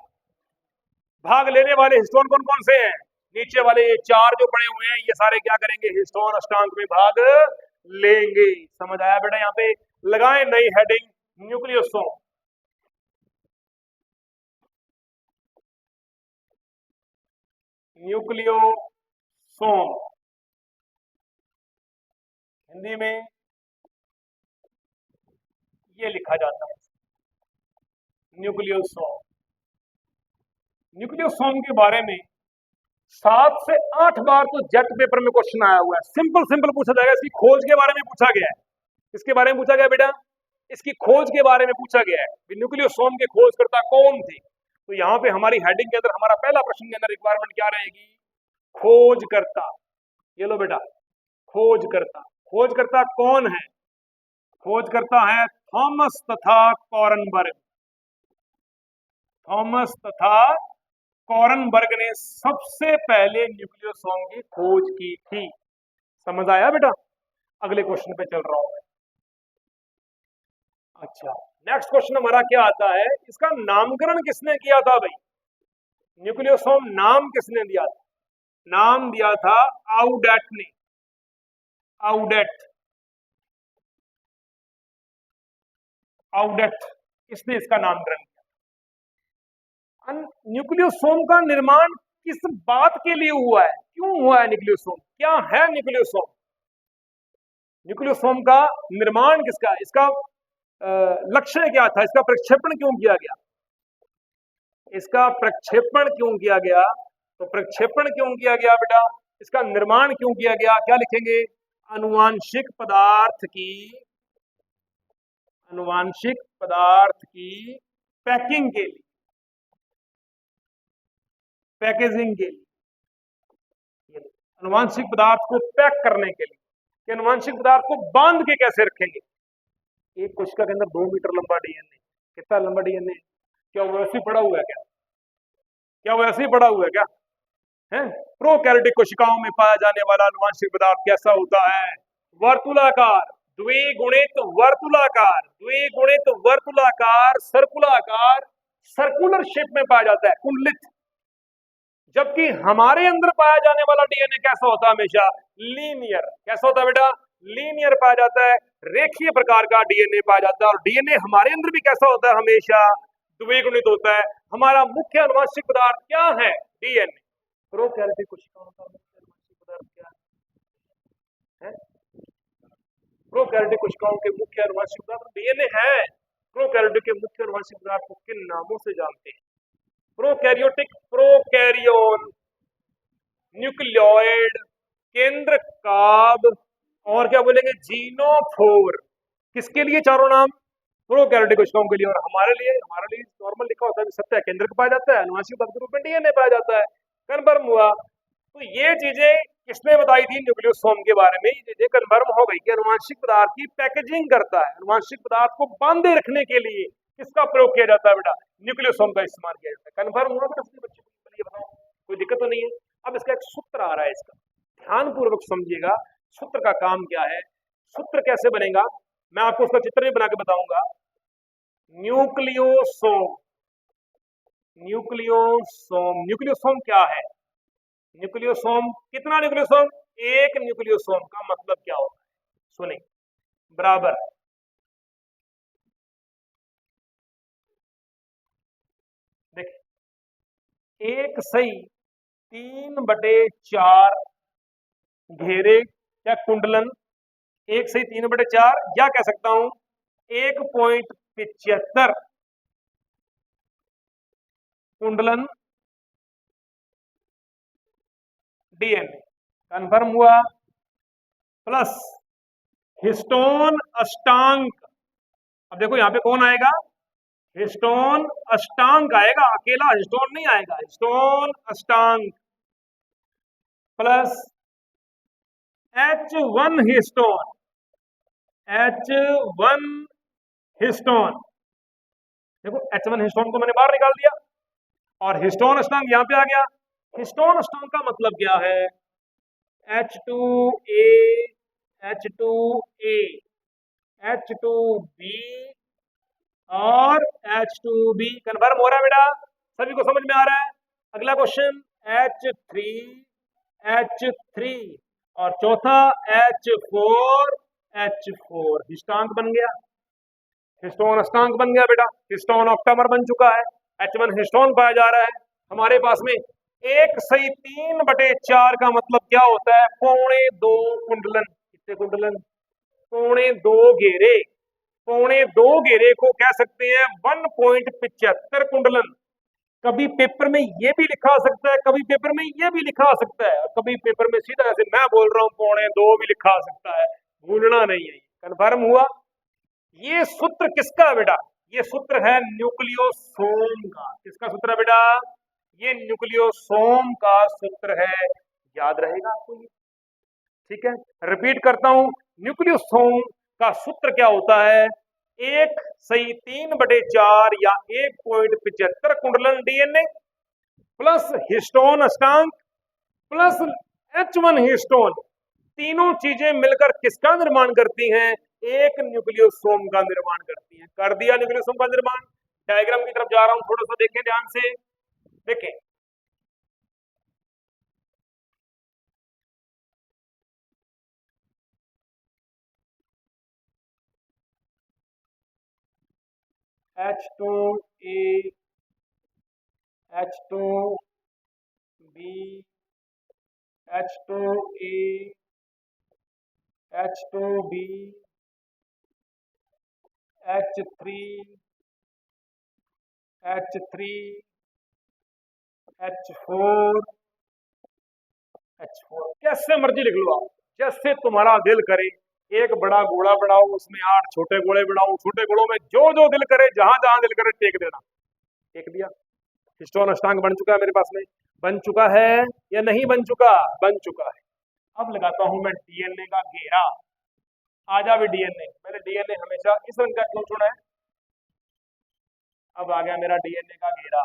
भाग लेने वाले हिस्टोन कौन कौन से हैं? नीचे वाले ये चार जो पड़े हुए हैं, ये सारे क्या करेंगे? हिस्टोन अष्टांग में भाग लेंगे। समझ आया बेटा? यहाँ पे लगाएं नई हेडिंग, न्यूक्लियोसोम। न्यूक्लियोसोम हिंदी में ये लिखा जाता है, न्यूक्लियोसोम। न्यूक्लियोसोम के बारे में 7 से 8 बार तो जेट पेपर में क्वेश्चन आया हुआ है। सिंपल सिंपल पूछा जाएगा। इसकी खोज के बारे में पूछा गया है। इसके बारे में पूछा गया बेटा? इसकी खोज के बारे में पूछा गया है। न्यूक्लियोसोम के खोजकर्ता कौन थे? तो यहाँ पे हमारी हेडिंग के अंदर हमारा पहला प्रश्न के अंदर रिक्वायरमेंट क्या रहेगी? खोजकर्ता। ये लो बेटा, खोजकर्ता। खोजकर्ता कौन है? खोजकर्ता है थॉमस तथा कॉरनबर्ग। थॉमस तथा कॉरनबर्ग ने सबसे पहले न्यूक्लियोसोम की खोज की थी। समझ आया बेटा? अगले क्वेश्चन पे चल रहा हूं मैं। अच्छा, नेक्स्ट क्वेश्चन हमारा क्या आता है, इसका नामकरण किसने किया था भाई? न्यूक्लियोसोम नाम किसने दिया था? नाम दिया था आउडेट ने। आउडेट, आउडेट, इसने इसका नामकरण किया। न्यूक्लियोसोम का निर्माण किस बात के लिए हुआ है, क्यों हुआ है न्यूक्लियोसोम, क्या है न्यूक्लियोसोम? न्यूक्लियोसोम का निर्माण किसका, इसका लक्ष्य क्या था, इसका प्रक्षेपण क्यों किया गया? इसका प्रक्षेपण क्यों किया गया? तो प्रक्षेपण क्यों किया गया बेटा, इसका निर्माण क्यों किया गया, क्या लिखेंगे? आनुवांशिक पदार्थ की, आनुवांशिक पदार्थ की पैकिंग के लिए, पैकेजिंग के लिए, आनुवांशिक पदार्थ को पैक करने के लिए, कि आनुवांशिक पदार्थ को बांध के कैसे रखेंगे। एक कोशिका के अंदर 2 मीटर लंबा डीएनए, कितना लंबा डीएनए, क्या वो वैसे ही पड़ा हुआ है क्या? क्या वो ऐसे ही पड़ा हुआ है क्या? है? प्रोकैरियोटिक कोशिकाओं में पाया जाने वाला आनुवांशिक पदार्थ कैसा होता है? वर्तुलाकार, द्विगुणित वर्तुलाकार, द्विगुणित वर्तुलाकार, सर्कुलाकार, सर्कुलर शेप में पाया जाता है, कुंडलित। जबकि हमारे अंदर पाया जाने वाला डीएनए कैसा होता है? हमेशा लीनियर। कैसा होता है बेटा? लीनियर पाया जाता है, रेखीय प्रकार का डीएनए पाया जाता है। और डीएनए हमारे अंदर भी कैसा होता है? हमेशा द्विगुणित होता है। हमारा मुख्य आनुवंशिक पदार्थ क्या है? डीएनए। प्रोकैरियोटिक कोशिकाओं का मुख्य आनुवंशिक पदार्थ क्या है? प्रोकैरियोटिक कोशिकाओं के मुख्य आनुवंशिक पदार्थ डीएनए है। प्रोकैरियोटिक के मुख्य आनुवंशिक पदार्थ को किन नामों से जानते हैं? प्रोकैरियोटिक, प्रोकैरियोन, न्यूक्लियोइड, केंद्र काब, और क्या बोलेंगे? जीनोफोर। किसके लिए चारों नाम? प्रोकैरियोटिक कोशिकाओं के लिए। और हमारे लिए नॉर्मल लिखा होता है, सत्य केंद्र का पाया जाता है, आनुवंशिक पदार्थ के रूप में डीएनए पाया जाता है। कन्फर्म हुआ। तो ये चीजें किसने बताई थी न्यूक्लियोसोम के बारे में? ये चीजें कन्फर्म हो गई कि आनुवंशिक पदार्थ की पैकेजिंग करता है, आनुवंशिक पदार्थ को बांधे रखने के लिए किसका प्रयोग किया जाता है बेटा? न्यूक्लियोसोम का इस्तेमाल किया जाता है। कन्फर्म हुआ बेटा? बच्चे को ये बताओ, कोई दिक्कत तो नहीं है? अब इसका एक सूत्र आ रहा है, इसका ध्यान पूर्वक समझिएगा। सूत्र का काम क्या है, सूत्र कैसे बनेगा, मैं आपको उसका चित्र भी बना के बताऊंगा। न्यूक्लियोसोम, न्यूक्लियोसोम, न्यूक्लियोसोम क्या है? न्यूक्लियोसोम, कितना न्यूक्लियोसोम? एक न्यूक्लियोसोम का मतलब क्या होता है? सुने, बराबर देखिए, 1/3/4 घेरे या कुंडलन, 1/3/4, या कह सकता हूं 1.75 कुंडलन डीएनए। कन्फर्म हुआ? प्लस हिस्टोन अष्टांक। अब देखो यहां पे कौन आएगा? हिस्टोन अष्टांक आएगा, अकेला हिस्टोन नहीं आएगा। हिस्टोन अष्टांक plus H1 histone, H1 histone. देखो H1 हिस्टोन को मैंने बाहर निकाल दिया और हिस्टोन अष्टांक यहां पे आ गया। हिस्टोन अष्टांक का मतलब क्या है? H2A, H2A, H2B और H2B। कन्फर्म हो रहा है बेटा? सभी को समझ में आ रहा है? अगला क्वेश्चन H3, H3 और चौथा H4, H4। हिस्टांक बन गया, हिस्टोन अष्टांक बन गया बेटा। हिस्टोन ऑक्टामर बन चुका है। H1 हिस्टोन पाया जा रहा है हमारे पास में। 1/3/4 का मतलब क्या होता है? 2.25 कुंडलन। कितने कुंडलन? 2.25 घेरे। 2.25 घेरे को कह सकते हैं 1.75 कुंडलन। कभी पेपर में ये भी लिखा आ सकता है, कभी पेपर में ये भी लिखा आ सकता है, और कभी पेपर में सीधा ऐसे मैं बोल रहा हूं 2.25 भी लिखा आ सकता है। भूलना नहीं है। कन्फर्म हुआ? ये सूत्र किसका है बेटा? ये सूत्र है न्यूक्लियोसोम का। किसका सूत्र है बेटा? ये न्यूक्लियोसोम का सूत्र है। याद रहेगा आपको ये? ठीक है, रिपीट करता हूं। न्यूक्लियोसोम का सूत्र क्या होता है? 1/3/4 या 1.75 कुंडलन डीएनए प्लस हिस्टोन अष्टांग प्लस H1 हिस्टोन, तीनों चीजें मिलकर किसका निर्माण करती हैं? एक न्यूक्लियोसोम का निर्माण करती हैं। कर दिया न्यूक्लियोसोम का निर्माण। डायग्राम की तरफ जा रहा हूं, थोड़ा सा देखें ध्यान से, देखें। H2A, H2B, H2A, H2B, H3, H3, H4, H4, कैसे मर्जी लिख लो आप, जैसे तुम्हारा दिल करे। एक बड़ा गोला बनाओ, उसमें 8 छोटे गोले बनाओ, छोटे गोलों में जो जो दिल करे, जहां जहां दिल करे टेक देना। टेक दिया, हिस्टोन अष्टांग बन चुका है मेरे पास में। बन चुका है या नहीं बन चुका? बन चुका है। अब लगाता हूं मैं डीएनए का घेरा। आजा भी डीएनए, मैंने डीएनए हमेशा इस रंग का क्यों चुना है? अब आ गया मेरा डीएनए का घेरा।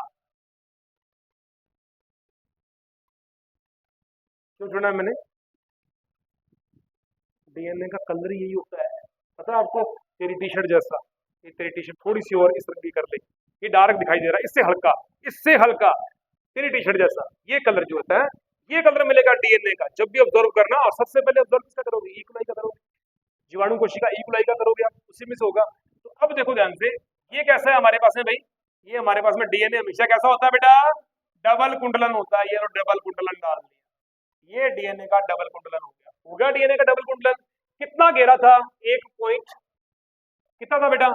क्यों चुना है मैंने? डीएनए का कलर यही होता है, पता है आपको? तेरी टी शर्ट जैसा, ये तेरी टी शर्ट थोड़ी सी और इस रंग की कर ले, ये डार्क दिखाई दे रहा है, इससे हल्का, इससे हल्का, तेरी टी शर्ट जैसा ये कलर जो होता है, ये कलर मिलेगा डीएनए का। जब भी ऑब्जर्व करना, और सबसे पहले ऑब्जर्व किसका करोगे? इक्वलाई का करोगे। जीवाणु कोशिका इक्वलाई का करोगे आप, उसी में से होगा। तो अब देखो ध्यान से, ये कैसा है हमारे पास में भाई? ये हमारे पास में डीएनए हमेशा कैसा होता है बेटा? डबल कुंडलन होता है। ये डबल कुंडलन डाल दिया, ये डीएनए का डबल कुंडलन हो गया डीएनए का डबल कुंडलन। कितना घेरा था? 1 पॉइंट, कितना था बेटा?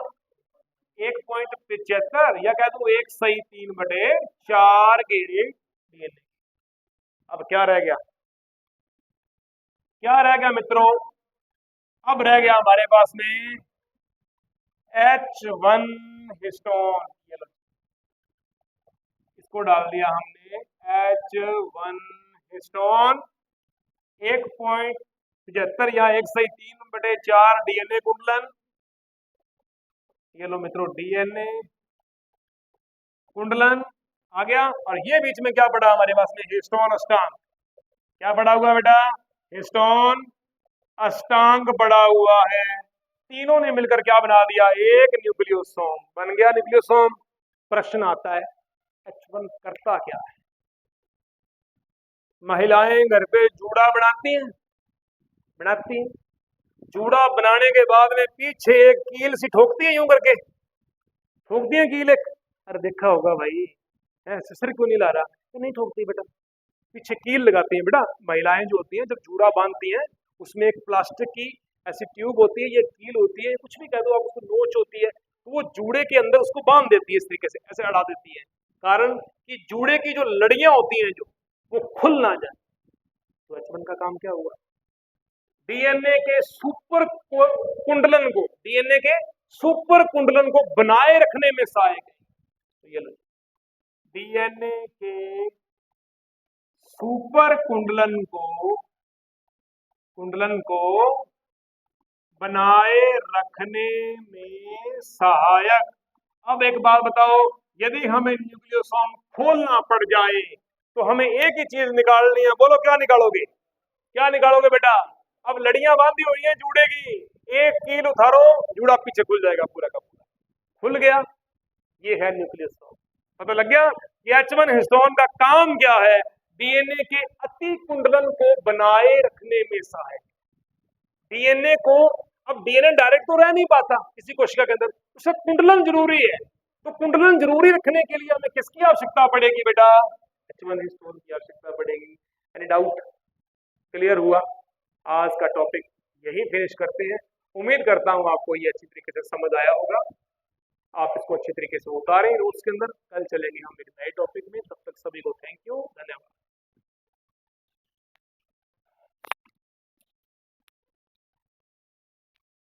1.75, या कह दूं 1/3/4 घेरे डीएनए। अब क्या रह गया? क्या रह गया मित्रों? अब रह गया हमारे पास में H1 हिस्टोन। इसको डाल दिया हमने H1 हिस्टोन। 1.75 या 1/3/4 डीएनए कुंडलन। ये लो मित्रों डीएनए कुंडलन आ गया। और ये बीच में क्या पड़ा हमारे पास में? हिस्टोन अष्टांग। क्या पड़ा हुआ बेटा? हिस्टोन अष्टांग पड़ा हुआ है। तीनों ने मिलकर क्या बना दिया? एक न्यूक्लियोसोम बन गया। न्यूक्लियोसोम। प्रश्न आता है, H1 करता क्या है? महिलाएं घर पे जूड़ा बनाती हैं, बनाती हैं। जूड़ा बनाने के बाद में पीछे एक कील सी ठोकती है, यूं करके ठोकती है कील एक। अरे देखा होगा भाई, सिर क्यों नहीं ला रहा? तो नहीं ठोकती बेटा, पीछे कील लगाती है बेटा। महिलाएं जो होती हैं जब जूड़ा बांधती हैं, उसमें एक प्लास्टिक की ऐसी ट्यूब होती है, ये कील होती है, कुछ भी कह दो आप उसको, नोच होती है, तो वो जूड़े के अंदर उसको बांध देती है, इस तरीके से ऐसे अड़ा देती है, कारण कि जूड़े की जो लड़ियां होती हैं जो, वो खुल ना जाए। तो H1 का काम क्या हुआ? डीएनए के सुपर कुंडलन को, डीएनए के सुपर कुंडलन को बनाए रखने में सहायक है। तो ये डीएनए के सुपर कुंडलन को बनाए रखने में सहायक। अब एक बात बताओ, यदि हमें न्यूक्लियोसोम खोलना पड़ जाए तो हमें एक ही चीज निकालनी है। बोलो क्या निकालोगे? क्या निकालोगे बेटा? अब लड़ियां बांधी हुई हैं जूड़े की, एक कील उतारो, जूड़ा पीछे खुल जाएगा पूरा का पूरा। खुल गया, ये है न्यूक्लियोसोम। पता लग गया कि H1 हिस्टोन का काम क्या है? डीएनए के अति कुंडलन को बनाए रखने में सहायक। डीएनए को, अब डीएनए डायरेक्ट तो रह नहीं पाता किसी कोशिका के अंदर, उसे कुंडलन जरूरी है। तो कुंडलन जरूरी रखने के लिए हमें किसकी आवश्यकता पड़ेगी बेटा? H1 हिस्टोन की आवश्यकता पड़ेगी। Any doubt? क्लियर हुआ? आज का टॉपिक यही फिनिश करते हैं। उम्मीद करता हूं आपको ये अच्छी तरीके से समझ आया होगा। आप इसको अच्छी तरीके से उतारें नोट्स के अंदर। कल चलेंगे हम एक नए टॉपिक में, तब तक सभी को